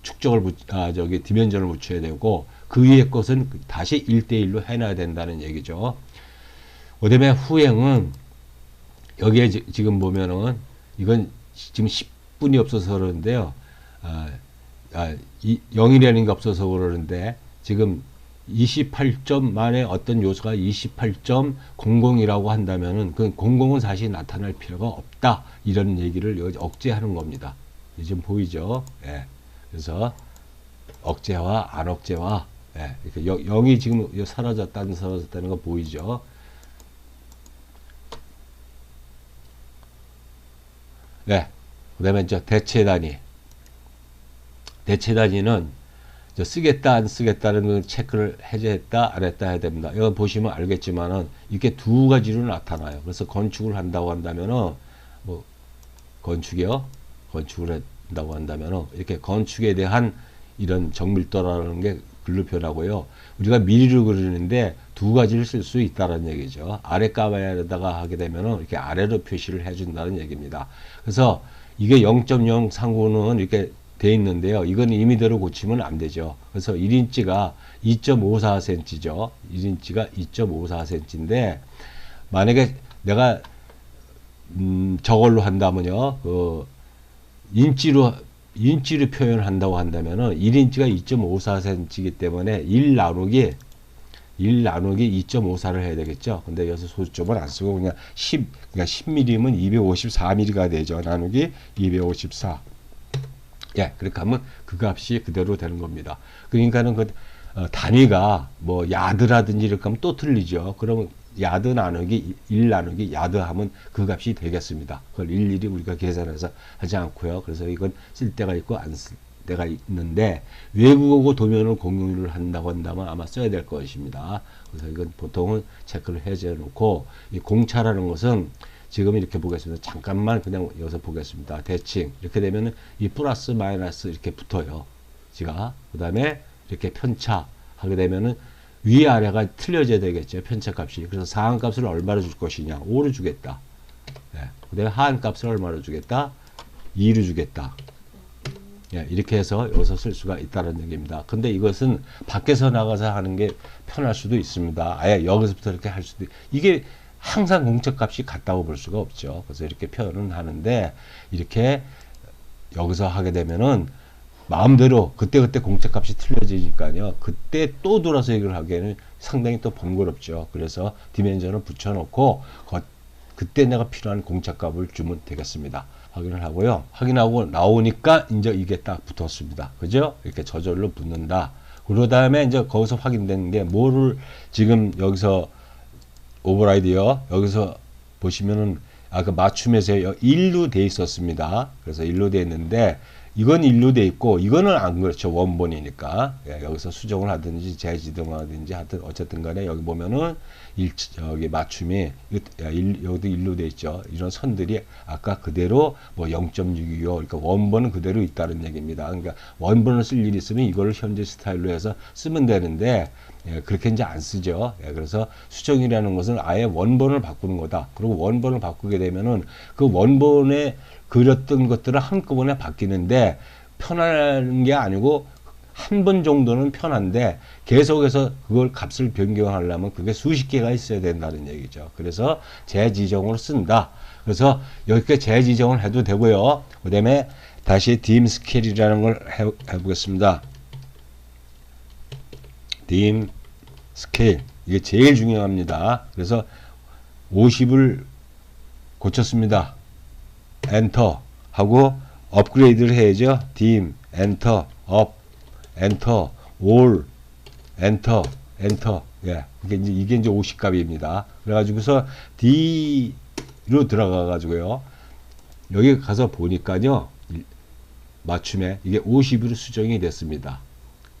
Speaker 1: 디멘전을 붙여야 되고 그 위에 것은 다시 1대1로 해놔야 된다는 얘기죠. 그 다음에 후행은 여기에 지금 보면은 이건 지금 10분이 없어서 그러는데요. 0이라는 게 없어서 그러는데 지금 28점 만에 어떤 요소가 28.00이라고 한다면은 그 00은 사실 나타날 필요가 없다. 이런 얘기를 여기 억제하는 겁니다. 지금 보이죠? 예. 그래서 억제와 안 억제와 예. 이렇게 0이 지금 사라졌다는 거 보이죠? 네. 그 다음에 대체 단위. 대체 단위는 쓰겠다 안 쓰겠다는 그 체크를 해제했다 안 했다 해야 됩니다. 이거 보시면 알겠지만은 이렇게 두 가지로 나타나요. 그래서 건축을 한다고 한다면은 뭐 건축이요. 건축을 한다고 한다면은 이렇게 건축에 대한 이런 정밀도라는 게 글로 표현하고요. 우리가 미리로 그리는데 두 가지를 쓸 수 있다는 얘기죠. 아래 가방에다가 하게 되면은 이렇게 아래로 표시를 해준다는 얘기입니다. 그래서 이게 0.0 상고는 이렇게 돼 있는데요. 이건 임의대로 고치면 안 되죠. 그래서 1인치가 2.54cm죠. 1인치가 2.54cm인데 만약에 내가 저걸로 한다면요. 그 인치로 표현한다고 한다면은 1인치가 2.54cm이기 때문에 1 나누기 2.54를 해야 되겠죠. 근데 여기서 소수점을 안 쓰고 그냥 10mm면 254mm가 되죠. 나누기 254. 예, 그렇게 하면 그 값이 그대로 되는 겁니다. 그러니까는 단위가 뭐 야드라든지 이렇게 하면 또 틀리죠. 그러면 야드 나누기 1 나누기 야드 하면 그 값이 되겠습니다. 그걸 일일이 우리가 계산해서 하지 않고요. 그래서 이건 쓸 때가 있고 안 쓸 때가 있는데 외국어고 도면을 공유를 한다고 한다면 아마 써야 될 것입니다. 그래서 이건 보통은 체크를 해제 놓고 이 공차라는 것은 지금 이렇게 보겠습니다. 잠깐만 그냥 여기서 보겠습니다. 대칭 이렇게 되면 이 플러스 마이너스 이렇게 붙어요. 지가 그 다음에 이렇게 편차 하게 되면은 위아래가 틀려져야 되겠죠. 편차 값이. 그래서 상한 값을 얼마로 줄 것이냐. 5로 주겠다. 네. 그 다음에 하한 값을 얼마로 주겠다. 2로 주겠다. 예, 이렇게 해서 여기서 쓸 수가 있다는 얘기입니다. 근데 이것은 밖에서 나가서 하는 게 편할 수도 있습니다. 아예 여기서부터 이렇게 할 수도 이게 항상 공책값이 같다고 볼 수가 없죠. 그래서 이렇게 표현은 하는데 이렇게 여기서 하게 되면은 마음대로 그때그때 공책값이 틀려지니까요. 그때 또 돌아서 얘기를 하기에는 상당히 또 번거롭죠. 그래서 디멘전을 붙여놓고 그때 내가 필요한 공책값을 주면 되겠습니다. 확인을 하고요. 확인하고 나오니까 이제 이게 딱 붙었습니다. 그죠? 이렇게 저절로 붙는다. 그 다음에 이제 거기서 확인된 게 뭐를 지금 여기서 오버라이드요. 여기서 보시면은 아까 맞춤에서 1로 돼 있었습니다. 그래서 1로 돼 있는데 이건 1로 돼 있고 이거는 안 그렇죠. 원본이니까. 예, 여기서 수정을 하든지 재지정하든지 하여튼 어쨌든 간에 여기 보면은 여기 맞춤이 여기도 1로 돼 있죠. 이런 선들이 아까 그대로 뭐 0.625 그러니까 원본은 그대로 있다는 얘기입니다. 그러니까 원본을 쓸 일이 있으면 이걸 현재 스타일로 해서 쓰면 되는데 예, 그렇게 이제 안 쓰죠. 예, 그래서 수정이라는 것은 아예 원본을 바꾸는 거다. 그리고 원본을 바꾸게 되면은 그 원본에 그렸던 것들은 한꺼번에 바뀌는데 편한 게 아니고 한 번 정도는 편한데 계속해서 그걸 값을 변경하려면 그게 수십 개가 있어야 된다는 얘기죠. 그래서 재지정으로 쓴다. 그래서 여기까지 재지정을 해도 되고요. 그 다음에 다시 dim scale이라는 걸 해보겠습니다. dim scale 이게 제일 중요합니다. 그래서 50을 고쳤습니다. 엔터 하고 업그레이드를 해야죠. dim 엔터 업 엔터 올 엔터 엔터 예 이게 이제 50값입니다. 그래가지고서 D로 들어가 가지고요. 여기 가서 보니까요 맞춤에 이게 50으로 수정이 됐습니다.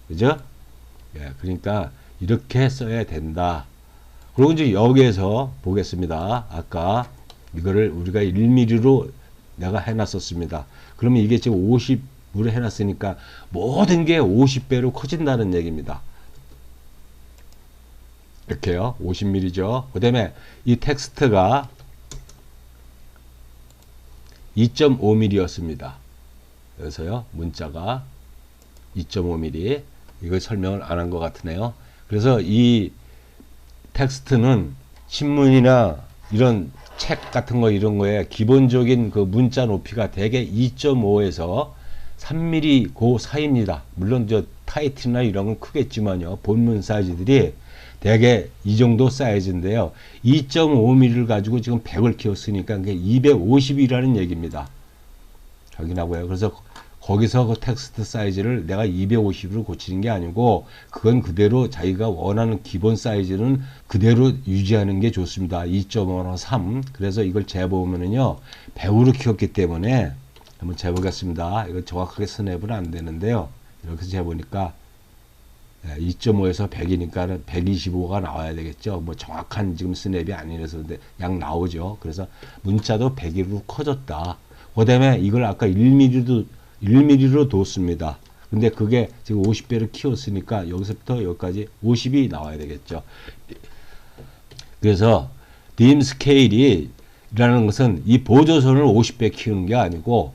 Speaker 1: 그죠? 예 그러니까 이렇게 써야 된다. 그리고 이제 여기에서 보겠습니다. 아까 이거를 우리가 1mm로 내가 해놨었습니다. 그러면 이게 지금 50으로 해놨으니까 모든 게 50배로 커진다는 얘기입니다. 이렇게요. 50mm죠. 그 다음에 이 텍스트가 2.5mm였습니다. 그래서요. 문자가 2.5mm. 이거 설명을 안 한 것 같으네요. 그래서 이 텍스트는 신문이나 이런 책 같은 거 이런 거에 기본적인 그 문자 높이가 대개 2.5에서 3mm 그 사이입니다. 물론 저 타이틀이나 이런 건 크겠지만요. 본문 사이즈들이 대개 이 정도 사이즈인데요. 2.5mm를 가지고 지금 100을 키웠으니까 그게 250이라는 얘기입니다. 확인하고요. 그래서 거기서 그 텍스트 사이즈를 내가 250으로 고치는 게 아니고 그건 그대로 자기가 원하는 기본 사이즈는 그대로 유지하는 게 좋습니다. 2.5나 3. 그래서 이걸 재보면은요. 100으로 키웠기 때문에 한번 재보겠습니다. 이거 정확하게 스냅은 안 되는데요. 이렇게 재보니까 2.5에서 100이니까 125가 나와야 되겠죠. 뭐 정확한 지금 스냅이 아니라서 약 나오죠. 그래서 문자도 100으로 커졌다. 그 다음에 이걸 아까 1mm로 뒀습니다. 근데 그게 지금 50배를 키웠으니까 여기서부터 여기까지 50이 나와야 되겠죠. 그래서 dim scale이라는 것은 이 보조선을 50배 키우는 게 아니고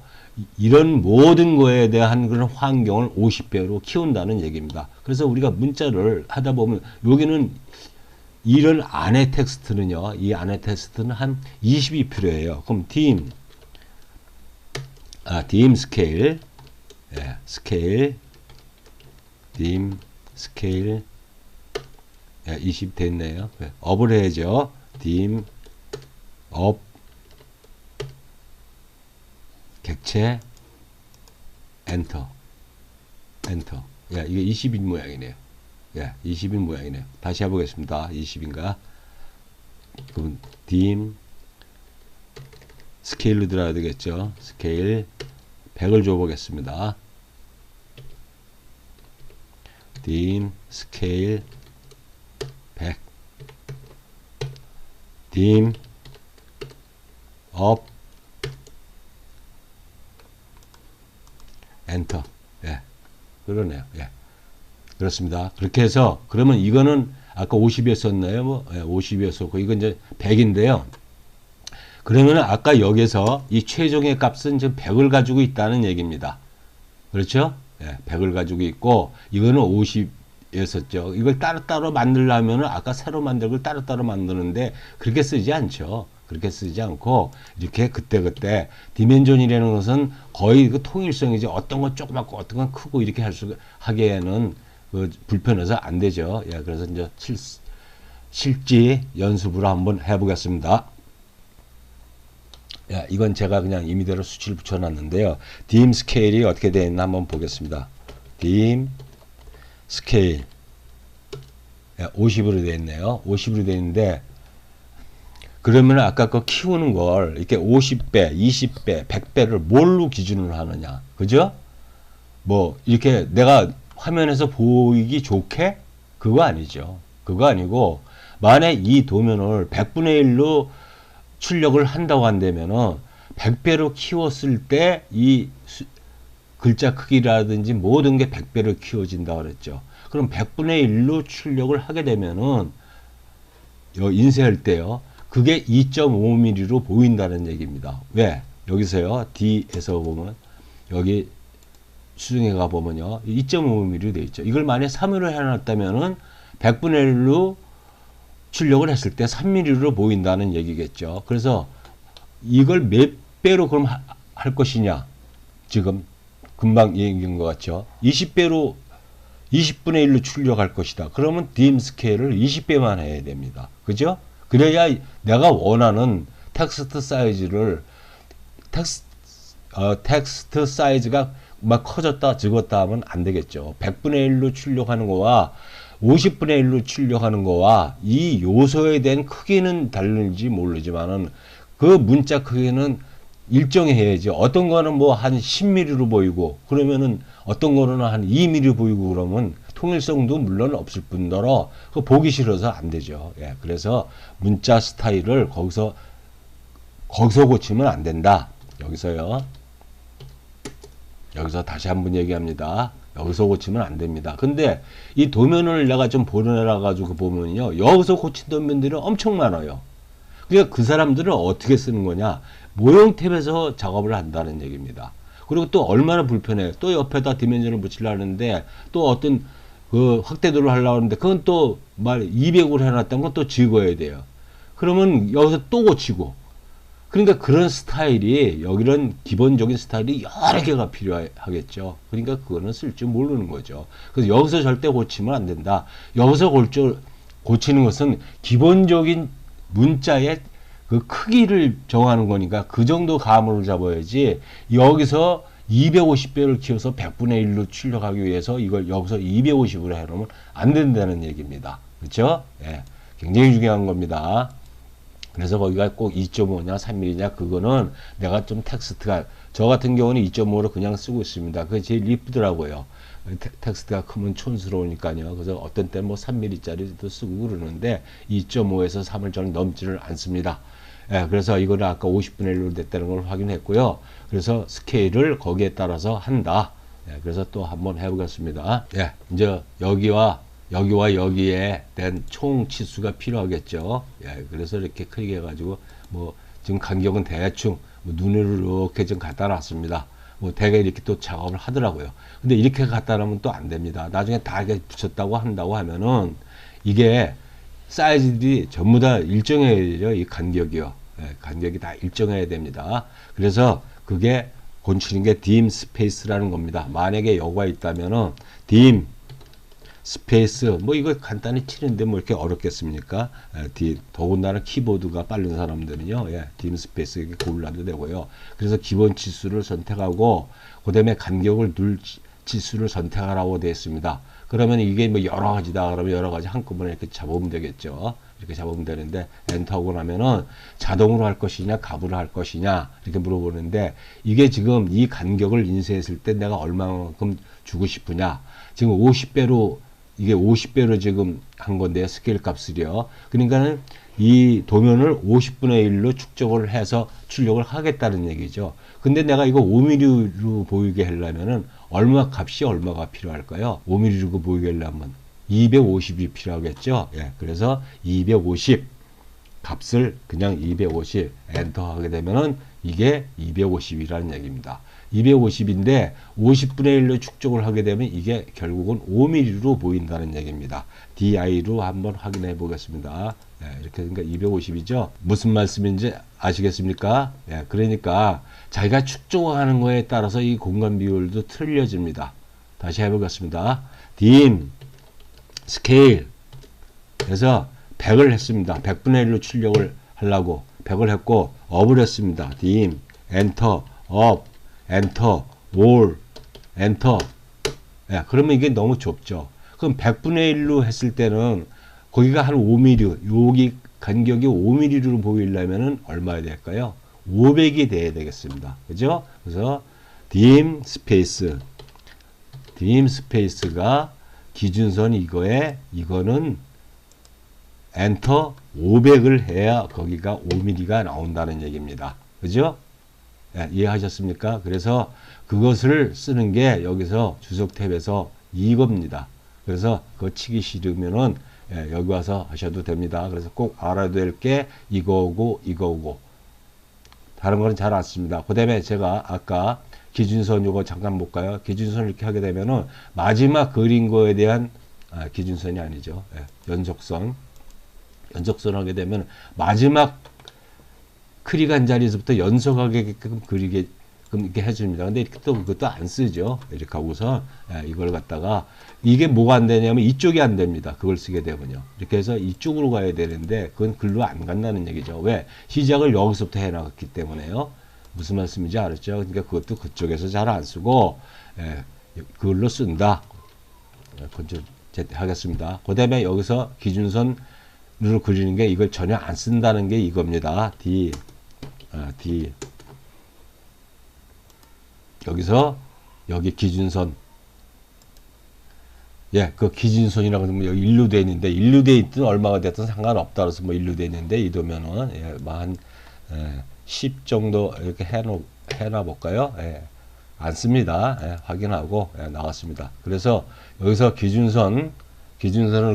Speaker 1: 이런 모든 거에 대한 그런 환경을 50배로 키운다는 얘기입니다. 그래서 우리가 문자를 하다 보면 여기는 이런 안의 텍스트는요. 이 안의 텍스트는 한 20이 필요해요. 그럼 dim scale, 예, scale, dim scale, 예, 20 됐네요. 예, 업을 해야죠. dim up, 객체, 엔터, 엔터. 예, 이게 20인 모양이네요. 예, 20인 모양이네요. 다시 해보겠습니다. 20인가? 그럼 dim 스케일로 들어야 되겠죠. 스케일 100을 줘보겠습니다. dim 스케일 100 dim up 엔터. 예. 그러네요. 예. 그렇습니다. 그렇게 해서 그러면 이거는 아까 50이었었나요? 뭐 50이었었고 이건 이제 100인데요. 그러면 아까 여기서 이 최종의 값은 지금 100을 가지고 있다는 얘기입니다. 그렇죠? 예, 100을 가지고 있고 이거는 50이었었죠. 이걸 따로따로 만들려면 아까 새로 만든 걸 따로따로 만드는데 그렇게 쓰지 않죠. 그렇게 쓰지 않고 이렇게 그때그때 디멘전이라는 것은 거의 그 통일성이지 어떤 건 조그맣고 어떤 건 크고 이렇게 하기에는 그 불편해서 안 되죠. 예, 그래서 이제 실제 연습으로 한번 해보겠습니다. 야, 이건 제가 그냥 임의대로 수치를 붙여놨는데요. dim 스케일이 어떻게 되어 있나 한번 보겠습니다. dim 스케일 50으로 되어 있네요. 50으로 되어 있는데 그러면 아까 그 키우는 걸 이렇게 50배, 20배, 100배를 뭘로 기준으로 하느냐. 그죠? 뭐 이렇게 내가 화면에서 보이기 좋게? 그거 아니죠. 그거 아니고 만약 이 도면을 100분의 1로 출력을 한다고 한다면은 100배로 키웠을 때 이 글자 크기라든지 모든 게 100배로 키워진다고 그랬죠. 그럼 100분의 1로 출력을 하게 되면은 인쇄할 때요. 그게 2.5mm로 보인다는 얘기입니다. 왜? 여기서요. D에서 보면 여기 수중에 가 보면요. 2.5mm로 되어 있죠. 이걸 만약 3으로 해놨다면은 100분의 1로 출력을 했을 때 3mm로 보인다는 얘기겠죠. 그래서 이걸 몇 배로 그럼 할 것이냐. 지금 금방 얘기한 것 같죠. 20배로 20분의 1로 출력할 것이다. 그러면 dim 스케일을 20배만 해야 됩니다. 그죠? 그래야 내가 원하는 텍스트 사이즈를 텍스트 사이즈가 막 커졌다 적었다 하면 안 되겠죠. 100분의 1로 출력하는 거와 50분의 1로 출력하는 거와 이 요소에 대한 크기는 다른지 모르지만은 그 문자 크기는 일정해야지. 어떤 거는 뭐 한 10mm로 보이고 그러면은 어떤 거는 한 2mm 보이고 그러면 통일성도 물론 없을 뿐더러 그 보기 싫어서 안 되죠. 예, 그래서 문자 스타일을 거기서 고치면 안 된다. 여기서요. 여기서 다시 한번 얘기합니다. 여기서 고치면 안 됩니다. 근데 이 도면을 내가 좀 보내라 가지고 보면요. 여기서 고친 도면들이 엄청 많아요. 그러니까 그 사람들은 어떻게 쓰는 거냐. 모형 탭에서 작업을 한다는 얘기입니다. 그리고 또 얼마나 불편해요. 또 옆에다 디멘전을 붙이려는데 또 어떤 그 확대도를 하려고 하는데 그건 또 200으로 해놨던 건 또 지워야 돼요. 그러면 여기서 또 고치고. 그러니까 그런 스타일이 여기는 기본적인 스타일이 여러 개가 필요하겠죠. 그러니까 그거는 쓸 줄 모르는 거죠. 그래서 여기서 절대 고치면 안 된다. 여기서 고치는 것은 기본적인 문자의 그 크기를 정하는 거니까 그 정도 감을 잡아야지 여기서 250배를 키워서 100분의 1로 출력하기 위해서 이걸 여기서 250으로 해놓으면 안 된다는 얘기입니다. 그렇죠? 예, 굉장히 중요한 겁니다. 그래서 거기가 꼭 2.5냐 3mm냐 그거는 내가 좀 텍스트가 저 같은 경우는 2.5로 그냥 쓰고 있습니다. 그게 제일 이쁘더라고요. 텍스트가 크면 촌스러우니까요. 그래서 어떤 때는 뭐 3mm짜리도 쓰고 그러는데 2.5에서 3을 저는 넘지를 않습니다. 예, 그래서 이거는 아까 50분의 1로 됐다는 걸 확인했고요. 그래서 스케일을 거기에 따라서 한다. 예, 그래서 또 한번 해보겠습니다. 예, 이제 여기와 여기에 대한 총 치수가 필요하겠죠. 예, 그래서 이렇게 크게 해가지고 뭐 지금 간격은 대충 뭐 눈으로 이렇게 좀 갖다 놨습니다. 뭐 대개 이렇게 또 작업을 하더라고요. 근데 이렇게 갖다 놓으면 또 안 됩니다. 나중에 다 이렇게 붙였다고 한다고 하면은 이게 사이즈들이 전부 다 일정해야 되죠. 이 간격이요. 예, 간격이 다 일정해야 됩니다. 그래서 그게 곤치는 게 dim 스페이스라는 겁니다. 만약에 여기가 있다면은 dim 스페이스 뭐 이거 간단히 치는데 뭐 이렇게 어렵겠습니까? 더군다나 키보드가 빠른 사람들은요, 예, dim 스페이스 이렇게 골라도 되고요. 그래서 기본 치수를 선택하고 그다음에 간격을 눌 치수를 선택하라고 되어 있습니다. 그러면 이게 뭐 여러 가지다 그러면 여러 가지 한꺼번에 이렇게 잡으면 되겠죠. 이렇게 잡으면 되는데 엔터하고 나면은 자동으로 할 것이냐 값으로 할 것이냐 이렇게 물어보는데 이게 지금 이 간격을 인쇄했을 때 내가 얼마만큼 주고 싶으냐 지금 50배로 이게 50배로 지금 한 건데 스케일 값을요. 그러니까는 이 도면을 50분의 1로 축적을 해서 출력을 하겠다는 얘기죠. 근데 내가 이거 5mm로 보이게 하려면은 얼마 값이 얼마가 필요할까요? 5mm로 보이게 하려면 250이 필요하겠죠. 예, 그래서 250 값을 그냥 250 엔터 하게 되면은 이게 250이라는 얘기입니다. 250인데 50분의 1로 축적을 하게 되면 이게 결국은 5mm로 보인다는 얘기입니다. DI로 한번 확인해 보겠습니다. 예, 이렇게 그러니까 250이죠. 무슨 말씀인지 아시겠습니까? 예, 그러니까 자기가 축적하는 거에 따라서 이 공간 비율도 틀려집니다. 다시 해보겠습니다. dim 스케일 그래서 100을 했습니다. 100분의 1로 출력을 하려고 100을 했고 업을 했습니다. dim 엔터 업 엔터 올 엔터 예, 그러면 이게 너무 좁죠. 그럼 100분의 1로 했을 때는 거기가 한 5mm 여기 간격이 5mm로 보이려면은 얼마야 될까요? 500이 돼야 되겠습니다. 그죠? 그래서 dim 스페이스가 기준선 이거에 이거는 엔터 500을 해야 거기가 5mm가 나온다는 얘기입니다. 그죠? 예, 이해하셨습니까? 그래서 그것을 쓰는 게 여기서 주석 탭에서 이겁니다. 그래서 그거 치기 싫으면은 예, 여기 와서 하셔도 됩니다. 그래서 꼭 알아야 될 게 이거고 이거고 다른 거는 잘 안 씁니다. 그 다음에 제가 아까 기준선 요거 잠깐 볼까요? 기준선을 이렇게 하게 되면은 마지막 그린 거에 대한 기준선이 아니죠. 예, 연속선 하게 되면 마지막 크리간 자리에서부터 연속하게끔 그리게 이렇게 해줍니다. 근데 이렇게 또 그것도 안 쓰죠. 이렇게 하고서 이걸 갖다가 이게 뭐가 안 되냐면 이쪽이 안 됩니다. 그걸 쓰게 되면요. 이렇게 해서 이쪽으로 가야 되는데 그건 글로 안 간다는 얘기죠. 왜? 시작을 여기서부터 해놨기 때문에요. 무슨 말씀인지 알았죠? 그러니까 그것도 그쪽에서 잘 안 쓰고 그걸로 쓴다. 건조 하겠습니다. 그 다음에 여기서 기준선으로 그리는 게 이걸 전혀 안 쓴다는 게 이겁니다. D 여기서 여기 기준선 예, 그 기준선이라고 하면 여기 일로 돼 있는데 일로 돼 있든 얼마가 됐든 상관없다 그래서 뭐 일로 돼 있는데 이 도면은 예, 한 10 정도 이렇게 해놔 볼까요? 예, 안 씁니다. 예, 확인하고 예, 나갔습니다. 그래서 여기서 기준선을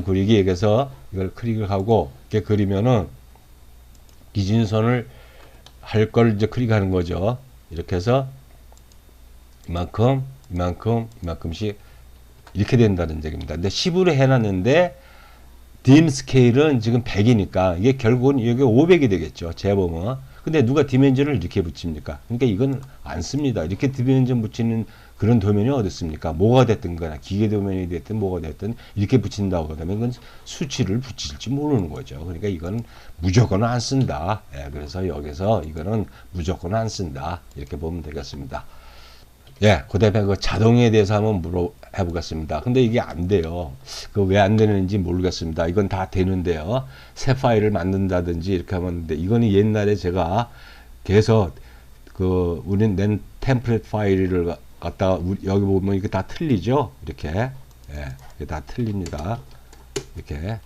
Speaker 1: 그리기 위해서 이걸 클릭을 하고 이렇게 그리면은 기준선을 할 걸 이제 클릭하는 거죠. 이렇게 해서 이만큼씩 이렇게 된다는 얘기입니다. 근데 10으로 해놨는데 dim 스케일은 지금 100이니까 이게 결국은 여기 500이 되겠죠. 재보면. 근데 누가 디멘전을 이렇게 붙입니까? 그러니까 이건 안 씁니다. 이렇게 디멘전 붙이는 그런 도면이 어디 있습니까? 뭐가 됐든 거나 기계 도면이 됐든 뭐가 됐든 이렇게 붙인다고 하면 그건 수치를 붙일지 모르는 거죠. 그러니까 이건 무조건 안 쓴다. 예, 그래서 여기서 이거는 무조건 안 쓴다. 이렇게 보면 되겠습니다. 예, 그 다음에 그 자동에 대해서 한번 해보겠습니다. 근데 이게 안 돼요. 그 왜 안 되는지 모르겠습니다. 이건 다 되는데요. 새 파일을 만든다든지 이렇게 하면 돼. 이거는 옛날에 제가 계속 우린 낸 템플릿 파일을 갖다가 여기 보면 이게 다 틀리죠. 이렇게. 예, 이게 다 틀립니다. 이렇게.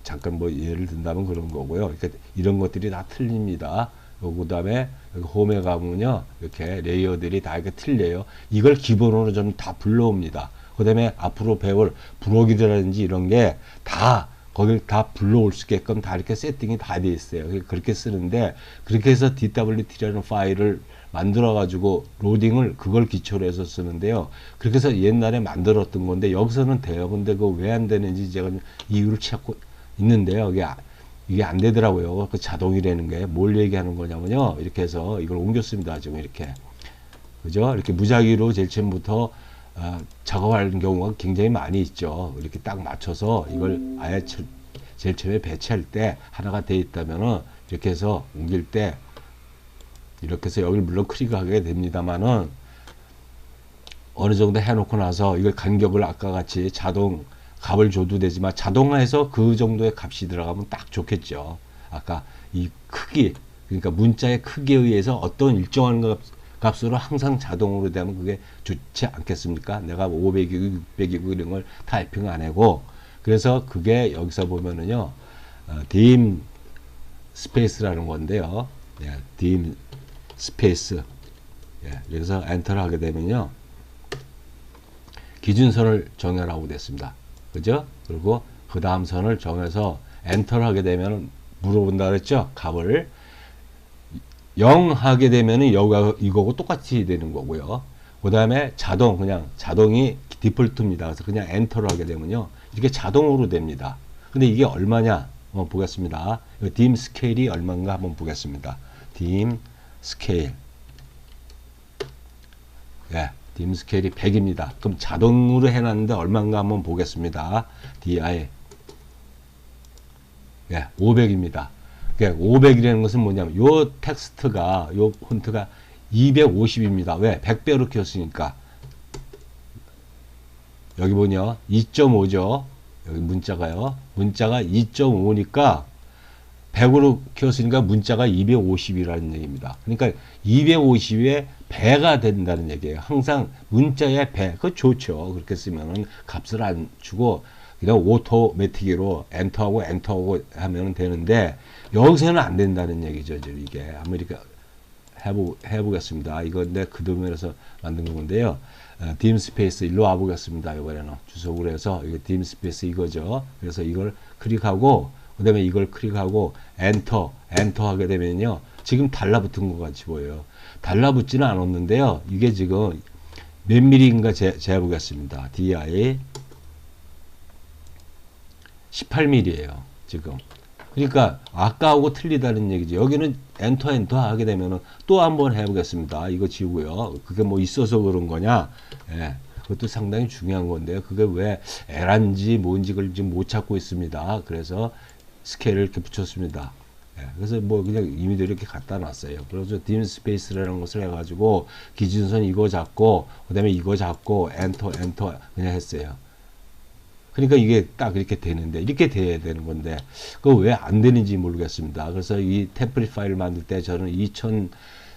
Speaker 1: 잠깐 예를 든다면 그런 거고요. 이렇게 이런 것들이 다 틀립니다. 그 다음에 홈에 가면요 이렇게 레이어들이 다 이렇게 틀려요. 이걸 기본으로 좀 다 불러옵니다. 그 다음에 앞으로 배울 브록이라든지 이런 게 다 거길 다 불러올 수 있게끔 다 이렇게 세팅이 다 돼 있어요. 그렇게 쓰는데 그렇게 해서 DWT라는 파일을 만들어 가지고 로딩을 그걸 기초로 해서 쓰는데요. 그렇게 해서 옛날에 만들었던 건데 여기서는 돼요. 근데 그거 왜 안 되는지 제가 이유를 찾고 있는데요. 이게 안 되더라고요. 그 자동이라는 게 뭘 얘기하는 거냐면요. 이렇게 해서 이걸 옮겼습니다. 지금 이렇게. 그죠? 이렇게 무작위로 제일 처음부터 작업하는 경우가 굉장히 많이 있죠. 이렇게 딱 맞춰서 이걸 아예 제일 처음에 배치할 때 하나가 돼 있다면은 이렇게 해서 옮길 때 이렇게 해서 여기를 물론 클릭하게 됩니다만은 어느 정도 해놓고 나서 이걸 간격을 아까 같이 자동 값을 줘도 되지만 자동화해서 그 정도의 값이 들어가면 딱 좋겠죠. 아까 이 크기, 그러니까 문자의 크기에 의해서 어떤 일정한 값으로 항상 자동으로 되면 그게 좋지 않겠습니까? 내가 500이고 600이고 이런 걸 타이핑 안 하고. 그래서 그게 여기서 보면은요, dim 스페이스라는 건데요. 예, dim 스페이스. 예, 그래서 엔터를 하게 되면요, 기준선을 정하라고 됐습니다. 그죠? 그리고 그 다음 선을 정해서 엔터를 하게 되면 물어본다 그랬죠? 값을 0 하게 되면은 이거고 똑같이 되는 거고요. 그 다음에 그냥 자동이 디폴트입니다. 그래서 그냥 엔터를 하게 되면요, 이렇게 자동으로 됩니다. 근데 이게 얼마냐? 한번 보겠습니다. dim 스케일이 얼마인가 한번 보겠습니다. dim 스케일. 예, dim 스케일이 100입니다. 그럼 자동으로 해놨는데 얼마인가 한번 보겠습니다. di. 예, 500입니다. 500이라는 것은 뭐냐면 요 텍스트가, 요 폰트가 250입니다. 왜? 100배로 키웠으니까. 여기 보냐? 2.5죠. 여기 문자가요. 문자가 2.5니까 100으로 키웠으니까 문자가 250이라는 얘기입니다. 그러니까 250에 배가 된다는 얘기예요. 항상 문자의 배. 그거 좋죠. 그렇게 쓰면은 값을 안 주고 그냥 오토매틱으로 엔터하고 하면 되는데, 여기서는 안 된다는 얘기죠. 이게 한번 이렇게 해보겠습니다. 이건 내 그 도면에서 만든 건데요. dim 스페이스 일로 와보겠습니다. 이번에는 주석으로 해서 이거 dim 스페이스 이거죠. 그래서 이걸 클릭하고 그 다음에 이걸 클릭하고 엔터 하게 되면요, 지금 달라붙은 것 같이 보여요. 달라붙지는 않았는데요, 이게 지금 몇 미리인가 재보겠습니다. di 18mm예요 지금. 그러니까 아까하고 틀리다는 얘기죠. 여기는 엔터 하게 되면은 또 한번 해보겠습니다. 이거 지우고요. 그게 뭐 있어서 그런 거냐? 예, 그것도 상당히 중요한 건데요. 그게 왜 에란지 뭔지 그걸 지금 못 찾고 있습니다. 그래서 스케일을 이렇게 붙였습니다. 예, 그래서 뭐 그냥 임의대로 이렇게 갖다 놨어요. 그래서 dim 스페이스라는 것을 해가지고 기준선 이거 잡고 그 다음에 이거 잡고 엔터 그냥 했어요. 그러니까 이게 딱 이렇게 되는데, 이렇게 돼야 되는 건데 그거 왜 안 되는지 모르겠습니다. 그래서 이 템플릿 파일을 만들 때 저는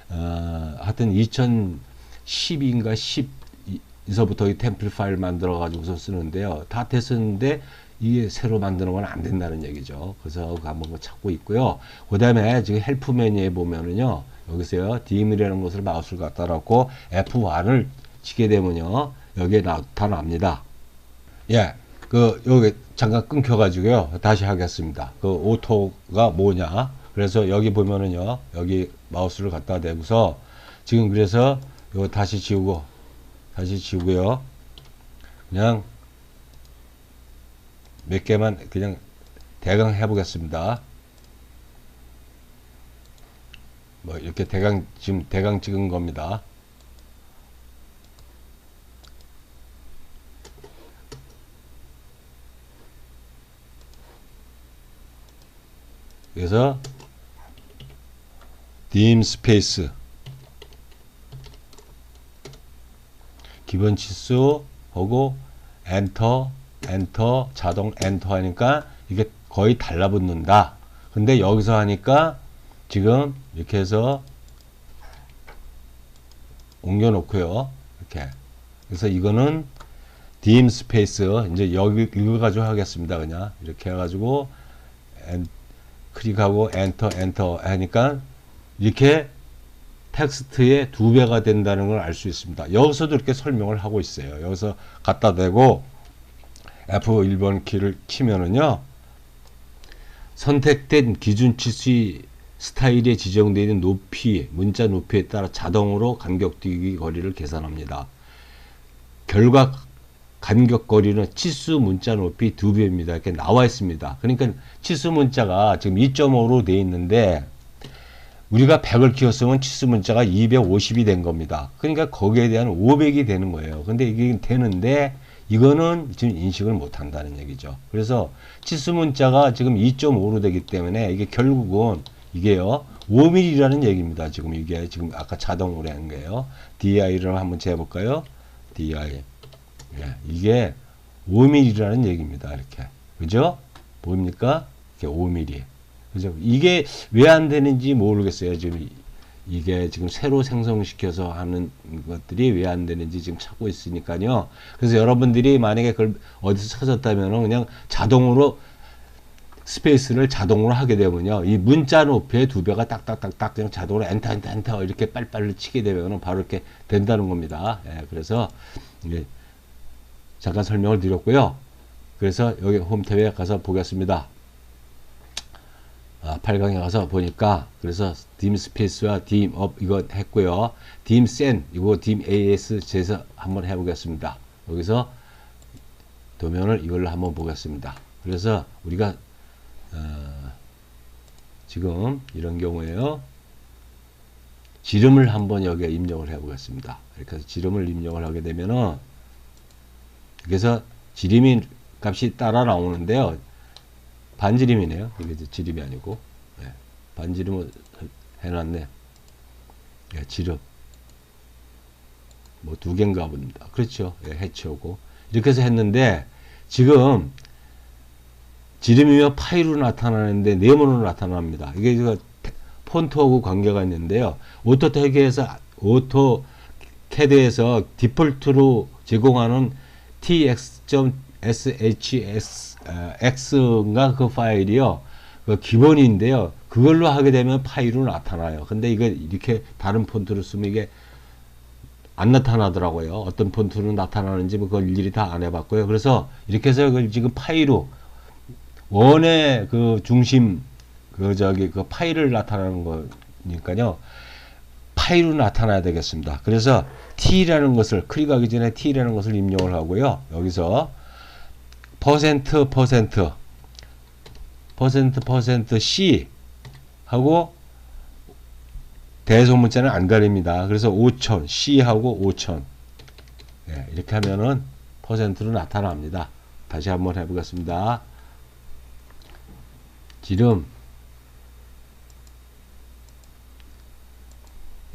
Speaker 1: 하여튼 2012인가 10에서부터 이 템플릿 파일 만들어 가지고서 쓰는데요. 다 됐었는데 이게 새로 만드는 건 안 된다는 얘기죠. 그래서 한번 찾고 있고요. 그 다음에 지금 헬프 메뉴에 보면은요, 여기서요, dim이라는 것을 마우스를 갖다 놓고 F1을 치게 되면요, 여기에 나타납니다. 예. 여기 잠깐 끊겨가지고요. 다시 하겠습니다. 오토가 뭐냐. 그래서 여기 보면은요, 여기 마우스를 갖다 대고서 지금 그래서 이거 다시 지우고요. 그냥 몇 개만 그냥 대강 해보겠습니다. 뭐 이렇게 지금 대강 찍은 겁니다. 그래서 dim 스페이스 기본 치수 하고 엔터 자동 엔터 하니까 이게 거의 달라붙는다. 근데 여기서 하니까 지금 이렇게 해서 옮겨 놓고요. 이렇게. 그래서 이거는 dim 스페이스 이제 이거 가지고 하겠습니다. 그냥 이렇게 해가지고 클릭하고 엔터 하니까 이렇게 텍스트의 2배가 된다는 걸 알 수 있습니다. 여기서도 이렇게 설명을 하고 있어요. 여기서 갖다 대고 F1번 키를 키면은요, 선택된 기준 치수 스타일에 지정되어 있는 문자 높이에 따라 자동으로 간격 뛰기 거리를 계산합니다. 결과 간격 거리는 치수 문자 높이 2배입니다. 이렇게 나와 있습니다. 그러니까 치수 문자가 지금 2.5로 되어 있는데 우리가 100을 키웠으면 치수 문자가 250이 된 겁니다. 그러니까 거기에 대한 500이 되는 거예요. 근데 이게 되는데 이거는 지금 인식을 못 한다는 얘기죠. 그래서 치수 문자가 지금 2.5로 되기 때문에 이게 결국은 이게요, 5mm라는 얘기입니다. 지금 이게 지금 아까 자동으로 한 거예요. di를 한번 재볼까요? DI. 예, 이게 5mm라는 얘기입니다. 이렇게. 그죠? 보입니까? 이렇게 5mm. 그죠? 이게 왜 안 되는지 모르겠어요. 지금 이게 지금 새로 생성시켜서 하는 것들이 왜 안 되는지 지금 찾고 있으니까요. 그래서 여러분들이 만약에 그걸 어디서 찾았다면 그냥 자동으로 스페이스를 자동으로 하게 되면요. 이 문자 높이의 2배가 딱딱딱딱 그냥 자동으로 엔터 이렇게 빨리빨리 치게 되면 바로 이렇게 된다는 겁니다. 예, 그래서 예, 잠깐 설명을 드렸고요. 그래서 여기 홈 탭에 가서 보겠습니다. 8강에 가서 보니까 그래서 dim 스페이스와 dim up 이거 했고요. dim sen 이거 dim as 제서 한번 해보겠습니다. 여기서 도면을 이걸로 한번 보겠습니다. 그래서 우리가 지금 이런 경우에요. 지름을 한번 여기에 입력을 해보겠습니다. 이렇게 해서 지름을 입력을 하게 되면은 그래서 지름이 값이 따라 나오는데요. 반지름이네요. 이게 지름이 아니고 예, 반지름을 해놨네. 예, 지름 뭐 2개인가 봅니다. 그렇죠. 예, 해치우고 이렇게 해서 했는데 지금 지름이면 파이로 나타나는데 네모로 나타납니다. 이게 폰트하고 관계가 있는데요. 오토캐드에서 디폴트로 제공하는 tx.shx인가 그 파일이요. 그 기본인데요. 그걸로 하게 되면 파이로 나타나요. 근데 이거 이렇게 다른 폰트로 쓰면 이게 안 나타나더라고요. 어떤 폰트로 나타나는지 뭐 그걸 일일이 다 안 해봤고요. 그래서 이렇게 해서 지금 파이로 원의 그 중심 그 파일을 나타나는 거니까요. 파일로 나타나야 되겠습니다. 그래서 t라는 것을 클릭하기 전에 t라는 것을 입력을 하고요. 여기서 %c 하고 대소문자는 안 가립니다. 그래서 5000 c 하고 5000 예, 이렇게 하면은 %로 나타납니다. 다시 한번 해보겠습니다. 지름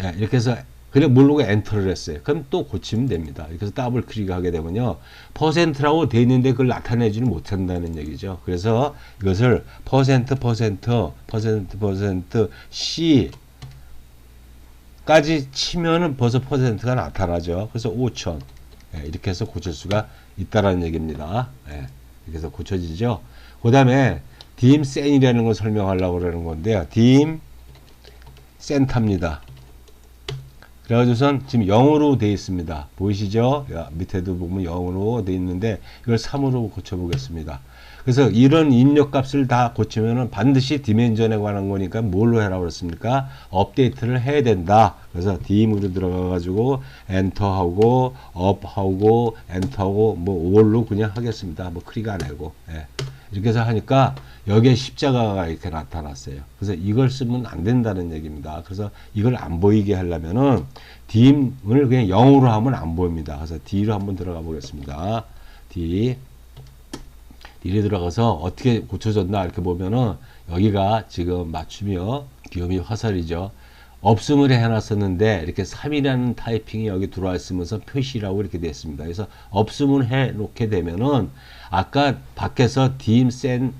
Speaker 1: 예, 이렇게 해서 그냥 모르고 엔터를 했어요. 그럼 또 고치면 됩니다. 이렇게 해서 더블 클릭하게 되면요. %라고 되어 있는데 그걸 나타내지는 못한다는 얘기죠. 그래서 이것을 %C 까지 치면은 벌써 %가 나타나죠. 그래서 5000 예, 이렇게 해서 고칠 수가 있다라는 얘기입니다. 예, 이렇게 해서 고쳐지죠. 그 다음에 dim sen이라는 걸 설명하려고 그러는 건데요. dim 센터입니다. 그래가지고선 지금 0으로 되어 있습니다. 보이시죠? 밑에도 보면 0으로 되어 있는데 이걸 3으로 고쳐보겠습니다. 그래서 이런 입력값을 다 고치면은 반드시 디멘전에 관한 거니까 뭘로 해라 그랬습니까? 업데이트를 해야 된다. 그래서 dim으로 들어가가지고 엔터하고 업하고 엔터하고 뭐 all로 그냥 하겠습니다. 뭐 클릭 안 하고 예. 이렇게 해서 하니까 여기에 십자가가 이렇게 나타났어요. 그래서 이걸 쓰면 안 된다는 얘기입니다. 그래서 이걸 안 보이게 하려면은 dim을 그냥 0으로 하면 안 보입니다. 그래서 D로 한번 들어가 보겠습니다. D에 들어가서 어떻게 고쳐졌나 이렇게 보면은 여기가 지금 맞춤이요. 귀요미 화살이죠. 없음을 해놨었는데 이렇게 3이라는 타이핑이 여기 들어와 있으면서 표시라고 이렇게 되어 있습니다. 그래서 없음을 해 놓게 되면은 아까 밖에서 dim sen을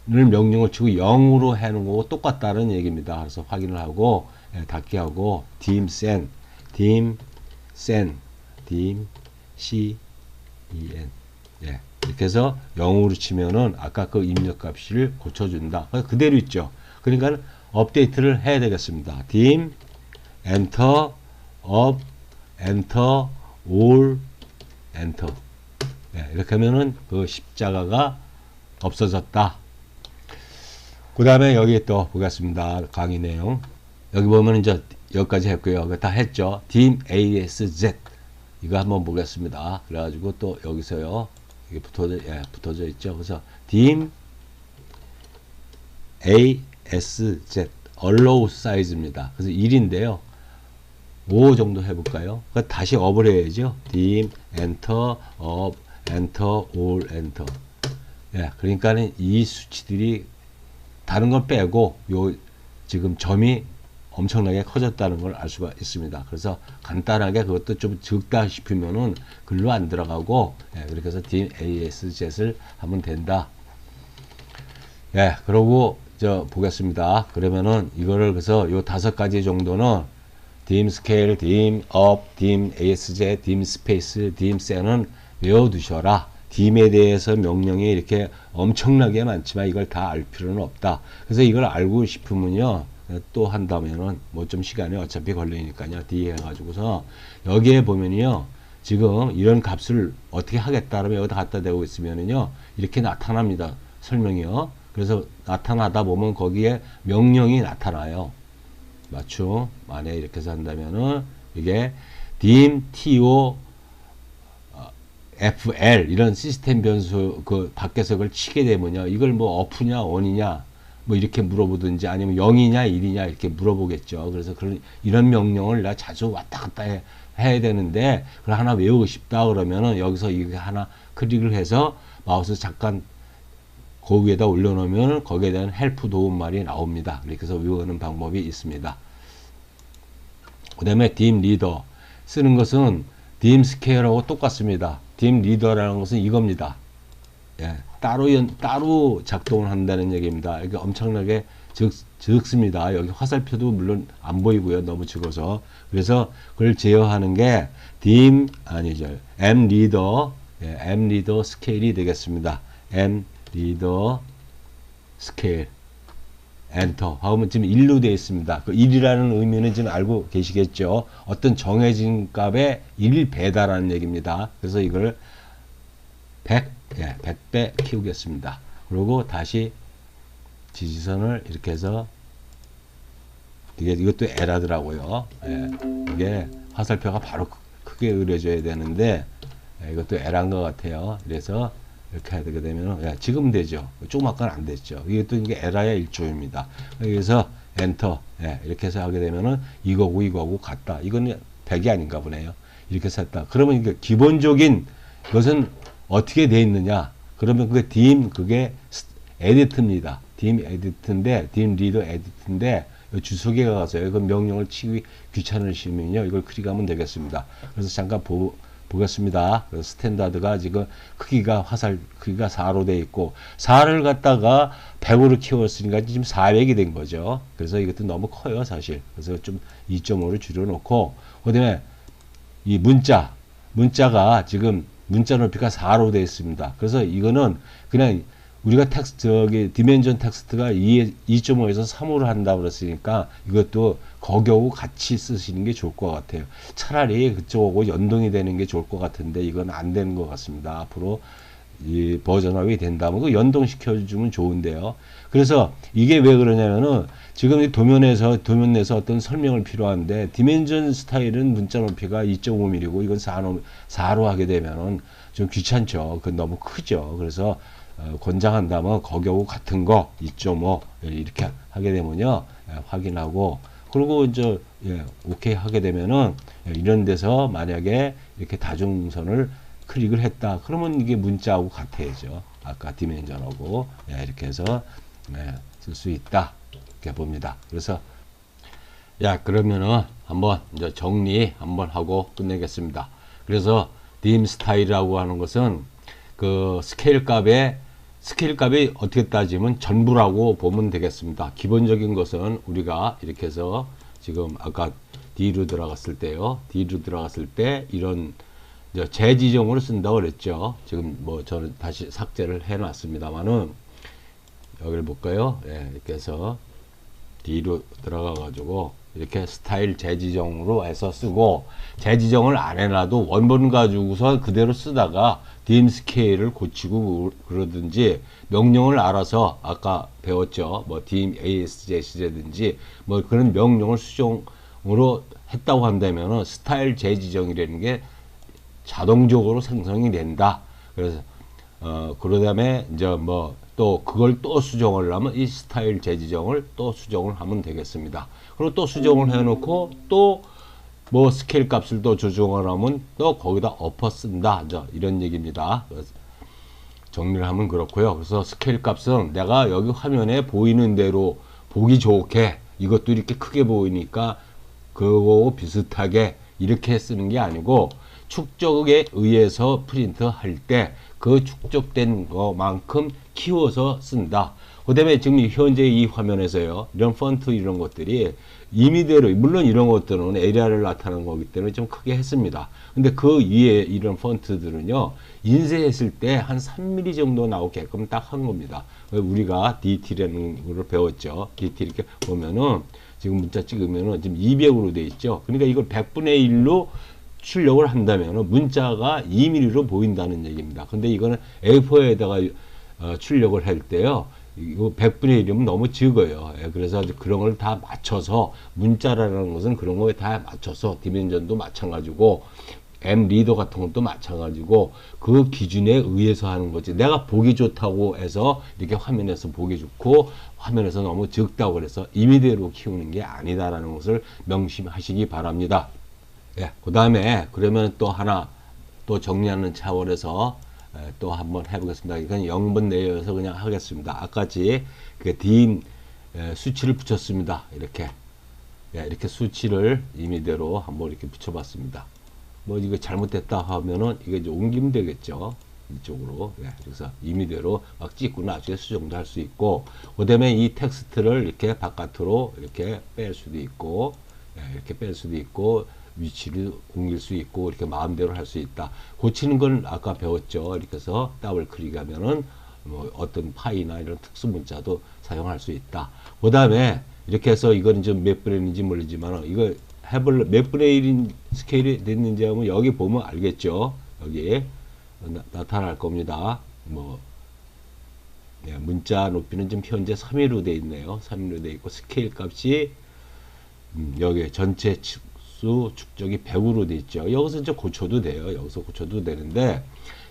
Speaker 1: 명령을 치고 0으로 해 놓은 거고 똑같다는 얘기입니다. 그래서 확인을 하고 닫기 하고 dim sen dim c e n 예. 이렇게 해서 0으로 치면은 아까 그 입력값을 고쳐준다. 그대로 있죠. 그러니까 업데이트를 해야 되겠습니다. dim enter up enter all enter 예, 이렇게 하면은 그 십자가가 없어졌다. 그 다음에 여기 또 보겠습니다. 강의 내용 여기 보면 이제 여기까지 했고요. 다 했죠. dim ASZ 이거 한번 보겠습니다. 그래가지고 또 여기서요. 이게 붙어져 있죠. 그래서 dim ASZ allow size입니다. 그래서 1인데요. 5 정도 해볼까요? 다시 업을 해야죠. dim enter up enter all enter. 예, 그러니까는 이 수치들이 다른 건 빼고 요 지금 점이 엄청나게 커졌다는 걸 알 수가 있습니다. 그래서 간단하게 그것도 좀 적다 싶으면은 글로 안 들어가고, 예, 그렇게 해서 dim ASZ를 하면 된다. 예, 그러고 보겠습니다. 그러면은 이거를 그래서 요 5가지 정도는 dim scale, dim up, dim ASZ, dim space, dim set은 외워두셔라. dim에 대해서 명령이 이렇게 엄청나게 많지만 이걸 다 알 필요는 없다. 그래서 이걸 알고 싶으면요, 또 한다면은 뭐 좀 시간이 어차피 걸리니까요, D 해가지고서 여기에 보면요, 지금 이런 값을 어떻게 하겠다 그러면 여기다 갖다 대고 있으면은요, 이렇게 나타납니다. 설명이요. 그래서 나타나다 보면 거기에 명령이 나타나요. 맞춤. 만약에 이렇게 해서 한다면은 이게 dim to FL 이런 시스템 변수 그 밖에서 그걸 치게 되면요, 이걸 뭐 어프냐 원이냐 뭐 이렇게 물어보든지 아니면 0이냐 1이냐 이렇게 물어보겠죠. 그래서 그런 이런 명령을 내가 자주 왔다 갔다 해야 되는데 그걸 하나 외우고 싶다 그러면은 여기서 이거 하나 클릭을 해서 마우스 잠깐 그 위에다 올려놓으면 거기에 대한 헬프 도움말이 나옵니다. 이렇게 해서 외우는 방법이 있습니다. 그 다음에 dim reader 쓰는 것은 dim scale하고 똑같습니다. dim reader라는 것은 이겁니다. 예, 따로 작동을 한다는 얘기입니다. 이게 엄청나게 적습니다. 여기 화살표도 물론 안 보이고요. 너무 적어서. 그래서 그걸 제어하는 게 dim 아니죠. m reader, 예, m reader scale이 되겠습니다. m reader scale 엔터 하면 지금 1로 되어 있습니다. 그 1이라는 의미는 지금 알고 계시겠죠. 어떤 정해진 값에 1배다라는 얘기입니다. 그래서 이걸 100배 키우겠습니다. 그리고 다시 지지선을 이렇게 해서 이것도 에라더라고요. 예, 이게 화살표가 바로 크게 그려져야 되는데, 예, 이것도 에라인 것 같아요. 그래서 이렇게 하게 되면, 예, 지금 되죠. 조금 아까는 안 됐죠. 이것도 이게 에라의 일종입니다. 그래서 엔터, 예, 이렇게 해서 하게 되면은 이거고 같다. 이건 100이 아닌가 보네요. 이렇게 해서 했다. 그러면 이게 기본적인 것은 어떻게 돼 있느냐? 그러면 그게 dim, 그게 에디트입니다. dim 에디트인데, dim reader 에디트인데, 주소기에 가서 그 명령을 치기 귀찮으시면요, 이걸 클릭하면 되겠습니다. 그래서 잠깐 보겠습니다. 스탠다드가 지금 크기가 크기가 4로 돼 있고 4를 갖다가 100으로 키웠으니까 지금 400이 된 거죠. 그래서 이것도 너무 커요, 사실. 그래서 좀 2.5로 줄여 놓고, 그다음에 이 문자가 지금 문자 높이가 4로 되어 있습니다. 그래서 이거는 그냥 우리가 디멘전 텍스트가 2.5에서 3으로 한다고 그랬으니까 이것도 거겨우 같이 쓰시는 게 좋을 것 같아요. 차라리 그쪽하고 연동이 되는 게 좋을 것 같은데 이건 안 되는 것 같습니다. 앞으로 이 버전업이 된다면 그 연동시켜주면 좋은데요. 그래서 이게 왜 그러냐면은 지금 이 도면 내에서 어떤 설명을 필요한데 디멘전 스타일은 문자 높이가 2.5mm고 이건 4로 하게 되면은 좀 귀찮죠. 그건 너무 크죠. 그래서 권장한다면 거겨우 같은 거 2.5 이렇게 하게 되면요, 확인하고 그리고 이제 오케이 하게 되면은 이런 데서 만약에 이렇게 다중선을 클릭을 했다 그러면 이게 문자하고 같아야죠. 아까 디멘전하고 이렇게 해서 쓸 수 있다 이렇게 봅니다. 그래서 그러면은 한번 이제 정리 한번 하고 끝내겠습니다. 그래서 dim 스타일이라고 하는 것은 그 스케일 값이 어떻게 따지면 전부라고 보면 되겠습니다. 기본적인 것은 우리가 이렇게 해서 지금 아까 D로 들어갔을 때요. D로 들어갔을 때 이런 재지정으로 쓴다고 그랬죠. 지금 뭐 저는 다시 삭제를 해놨습니다만은 여기를 볼까요? 이렇게 해서 D로 들어가 가지고 이렇게 스타일 재지정으로 해서 쓰고, 재지정을 안 해놔도 원본 가지고서 그대로 쓰다가 dim 스케일을 고치고 그러든지 명령을 알아서 아까 배웠죠. 뭐 dim ASZ든지 뭐 그런 명령을 수정으로 했다고 한다면은 스타일 재지정이라는 게 자동적으로 생성이 된다. 그래서 그 다음에 이제 뭐 또 그걸 또 수정을 하면 이 스타일 재지정을 또 수정을 하면 되겠습니다. 그리고 또 수정을 해놓고 또 뭐 스케일 값을 또 조정을 하면 또 거기다 엎어 쓴다. 이런 얘기입니다. 정리를 하면 그렇고요. 그래서 스케일 값은 내가 여기 화면에 보이는 대로 보기 좋게 이것도 이렇게 크게 보이니까 그거 비슷하게 이렇게 쓰는 게 아니고 축적에 의해서 프린트 할 때 그 축적된 것만큼 키워서 쓴다. 그 다음에 지금 현재 이 화면에서요, 이런 펀트 이런 것들이 임의대로, 물론 이런 것들은 에리아를 나타내는 거기 때문에 좀 크게 했습니다. 근데 그 위에 이런 펀트들은요, 인쇄했을 때 한 3mm 정도 나오게끔 딱 한 겁니다. 우리가 DT라는 걸 배웠죠. DT 이렇게 보면은 지금 문자 찍으면은 지금 200으로 돼 있죠. 그러니까 이걸 100분의 1로 출력을 한다면 문자가 2mm로 보인다는 얘기입니다. 근데 이거는 A4에다가 출력을 할 때요, 이거 100분의 1이면 너무 적어요. 그래서 그런 걸 다 맞춰서, 문자라는 것은 그런 거에 다 맞춰서, 디멘전도 마찬가지고, M 리더 같은 것도 마찬가지고, 그 기준에 의해서 하는 거지. 내가 보기 좋다고 해서 이렇게 화면에서 보기 좋고, 화면에서 너무 적다고 그래서 임의대로 키우는 게 아니다라는 것을 명심하시기 바랍니다. 예, 그 다음에 그러면 또 하나 또 정리하는 차원에서 또 한번 해보겠습니다. 이건 0번 내려서 그냥 하겠습니다. 아까지 그 dim 수치를 붙였습니다. 이렇게, 예, 이렇게 수치를 임의대로 한번 이렇게 붙여봤습니다. 뭐 이거 잘못됐다 하면은 이게 이제 옮기면 되겠죠. 이쪽으로. 예, 그래서 임의대로 막 찍고 나중에 수정도 할 수 있고, 그 다음에 이 텍스트를 이렇게 바깥으로 이렇게 뺄 수도 있고, 예, 이렇게 뺄 수도 있고, 위치를 옮길 수 있고, 이렇게 마음대로 할 수 있다. 고치는 건 아까 배웠죠. 이렇게 해서 더블 클릭하면은 뭐 어떤 파이나 이런 특수 문자도 사용할 수 있다. 그 다음에 이렇게 해서 이건 좀 몇 분의 1인지 모르지만 이거 해볼 몇 분의 1인 스케일이 됐는지 하면 여기 보면 알겠죠. 여기 나타날 겁니다. 뭐 예, 문자 높이는 지금 현재 3위로 돼 있네요. 3위로 돼 있고, 스케일 값이 여기 전체 수 축적이 100으로 돼 있죠. 여기서 이제 고쳐도 돼요. 여기서 고쳐도 되는데,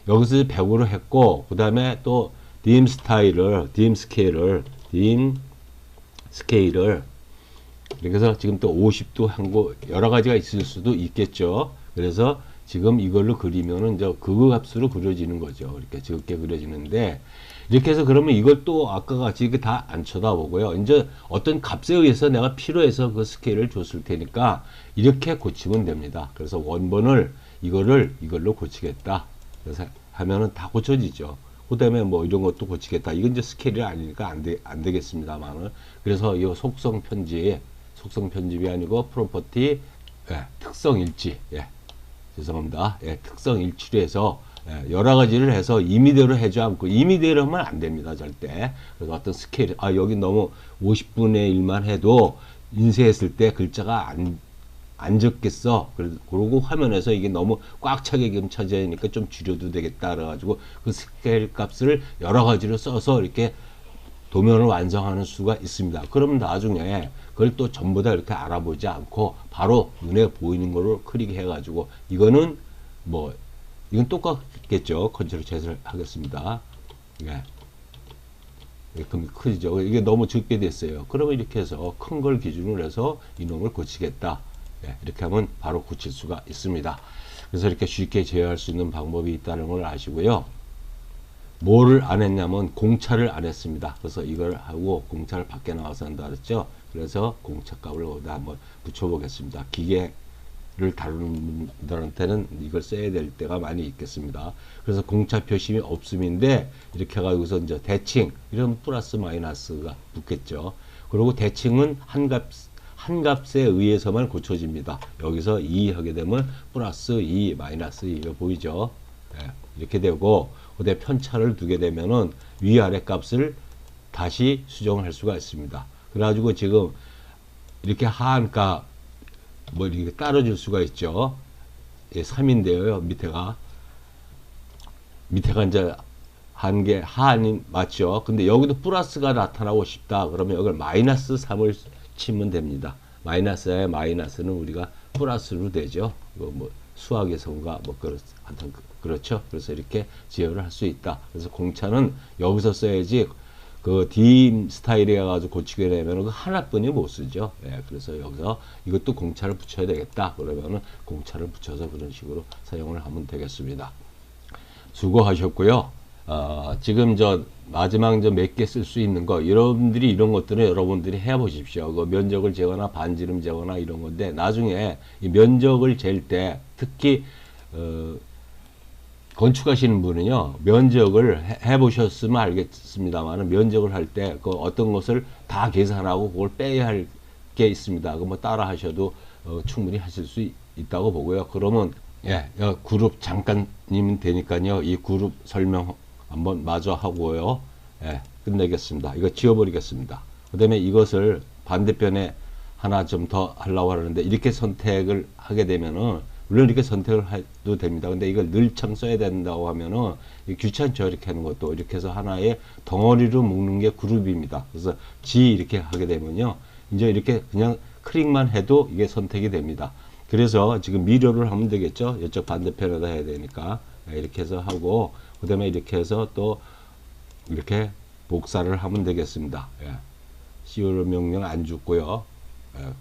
Speaker 1: 여기서 100으로 했고, 그 다음에 또 dim 스타일을, dim 스케일을 이렇게 해서 지금 또 50도 한 거 여러 가지가 있을 수도 있겠죠. 그래서 지금 이걸로 그리면은 이제 그 값으로 그려지는 거죠. 이렇게 적게 그려지는데, 이렇게 해서 그러면 이걸 또 아까 같이 이렇게 다 안 쳐다보고요. 이제 어떤 값에 의해서 내가 필요해서 그 스케일을 줬을 테니까 이렇게 고치면 됩니다. 그래서 원본을 이걸로 고치겠다. 그래서 하면은 다 고쳐지죠. 그 다음에 뭐 이런 것도 고치겠다. 이건 이제 스케일이 아니니까 안 되겠습니다만은. 그래서 이 속성 편집이 아니고 프로퍼티, 예, 특성 일치, 예, 죄송합니다. 예, 특성 일치로 해서 여러 가지를 해서 임의대로 해줘 않고, 임의대로 하면 안 됩니다. 절대. 그래서 어떤 스케일, 여기 너무 50분의 1만 해도 인쇄했을 때 글자가 안 적겠어. 그러고 화면에서 이게 너무 꽉 차게 쳐져있으니까 좀 줄여도 되겠다. 그래가지고 그 스케일 값을 여러 가지로 써서 이렇게 도면을 완성하는 수가 있습니다. 그러면 나중에 그걸 또 전부 다 이렇게 알아보지 않고 바로 눈에 보이는 걸로 클릭해가지고, 이거는 뭐, 이건 똑같겠죠. 컨트롤 Z를 하겠습니다. 예. 그럼 크죠. 이게 너무 적게 됐어요. 그러면 이렇게 해서 큰 걸 기준으로 해서 이놈을 고치겠다. 예, 이렇게 하면 바로 고칠 수가 있습니다. 그래서 이렇게 쉽게 제어할 수 있는 방법이 있다는 걸 아시고요. 뭐를 안 했냐면 공차를 안 했습니다. 그래서 이걸 하고 공차를 밖에 나와서 한다 그랬죠. 그래서 공차 값을 여기다 한번 붙여보겠습니다. 기계를 다루는 분들한테는 이걸 써야 될 때가 많이 있겠습니다. 그래서 공차 표심이 없음인데, 이렇게 해가지고서 이제 대칭, 이런 플러스 마이너스가 붙겠죠. 그리고 대칭은 한 값에 의해서만 고쳐집니다. 여기서 2 하게 되면 플러스 2, 마이너스 2, 이거 보이죠? 네, 이렇게 되고, 그다음에 편차를 두게 되면은 위아래 값을 다시 수정할 수가 있습니다. 그래가지고 지금 이렇게 하한가 뭐 이렇게 따라줄 수가 있죠. 예, 3인데요. 밑에가 이제 한 개 하한이 맞죠. 근데 여기도 플러스가 나타나고 싶다. 그러면 여기를 마이너스 3을 치면 됩니다. 마이너스에 마이너스는 우리가 플러스로 되죠. 뭐 수학에서인가 뭐 그렇죠. 그래서 이렇게 제어를 할 수 있다. 그래서 공차는 여기서 써야지, 그 dim 스타일에 가지고 고치게 되면 그 하나뿐이 못 쓰죠. 예, 그래서 여기서 이것도 공차를 붙여야 되겠다. 그러면은 공차를 붙여서 그런 식으로 사용을 하면 되겠습니다. 수고하셨고요. 지금 저 마지막 저 몇 개 쓸 수 있는 거 여러분들이 이런 것들은 여러분들이 해 보십시오. 그 면적을 재거나 반지름 재거나 이런 건데 나중에 이 면적을 잴 때 특히 건축하시는 분은요 면적을 해 보셨으면 알겠습니다만 면적을 할 때 그 어떤 것을 다 계산하고 그걸 빼야 할 게 있습니다. 그 뭐 따라 하셔도 충분히 하실 수 있다고 보고요. 그러면 그룹 잠깐이면 되니까요. 이 그룹 설명 한번 마저 하고요. 끝내겠습니다. 이거 지워버리겠습니다. 그 다음에 이것을 반대편에 하나 좀 더 하려고 하는데 이렇게 선택을 하게 되면은 물론 이렇게 선택을 해도 됩니다. 근데 이걸 늘창 써야 된다고 하면은 귀찮죠. 이렇게 하는 것도 이렇게 해서 하나의 덩어리로 묶는 게 그룹입니다. 그래서 G 이렇게 하게 되면요. 이제 이렇게 그냥 클릭만 해도 이게 선택이 됩니다. 그래서 지금 미러를 하면 되겠죠. 이쪽 반대편에다 해야 되니까 이렇게 해서 하고 그 다음에 이렇게 해서 또 이렇게 복사를 하면 되겠습니다. CO로 명령 안 죽고요.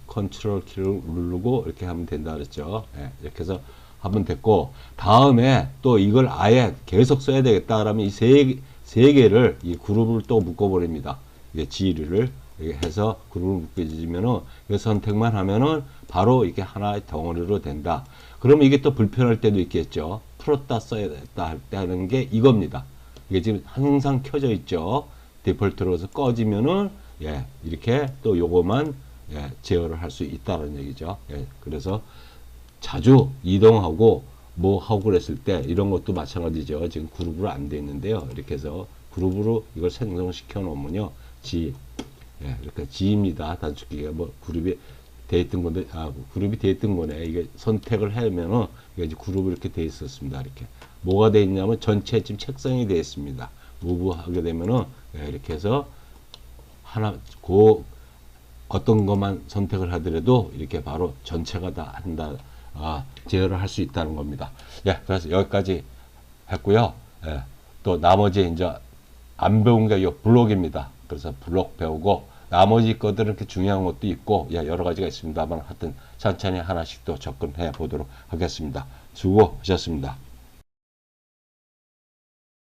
Speaker 1: 컨트롤 키를 누르고 이렇게 하면 된다 그랬죠. 이렇게 해서 하면 됐고 다음에 또 이걸 아예 계속 써야 되겠다 그러면 이 세 개를 이 그룹을 또 묶어 버립니다. 이게 G를 이렇게 해서 그룹을 묶어지면은 이 선택만 하면은 바로 이게 하나의 덩어리로 된다. 그러면 이게 또 불편할 때도 있겠죠. 풀었다 써야 됐다 할 때 하는 게 이겁니다. 이게 지금 항상 켜져 있죠. 디폴트로서 꺼지면은 이렇게 또 요거만 제어를 할 수 있다는 얘기죠. 그래서 자주 이동하고 뭐 하고 그랬을 때 이런 것도 마찬가지죠. 지금 그룹으로 안 돼 있는데요. 이렇게 해서 그룹으로 이걸 생성시켜 놓으면요. G 이렇게 G입니다. 단축키가 뭐 그룹이 돼 있던 건데 그룹이 돼 있던 거네. 이게 선택을 하면은 이게 이제 그룹이 이렇게 돼 있었습니다. 이렇게 뭐가 돼 있냐면 전체 지금 책상이 돼 있습니다. 무브 하게 되면은 이렇게 해서 하나 어떤 것만 선택을 하더라도 이렇게 바로 전체가 다 한다 제어를 할 수 있다는 겁니다. 그래서 여기까지 했고요. 또 나머지 이제 안 배운 게 이 블록입니다. 그래서 블록 배우고 나머지 것들은 이렇게 중요한 것도 있고 여러 가지가 있습니다만 하여튼 천천히 하나씩 또 접근해 보도록 하겠습니다. 수고하셨습니다.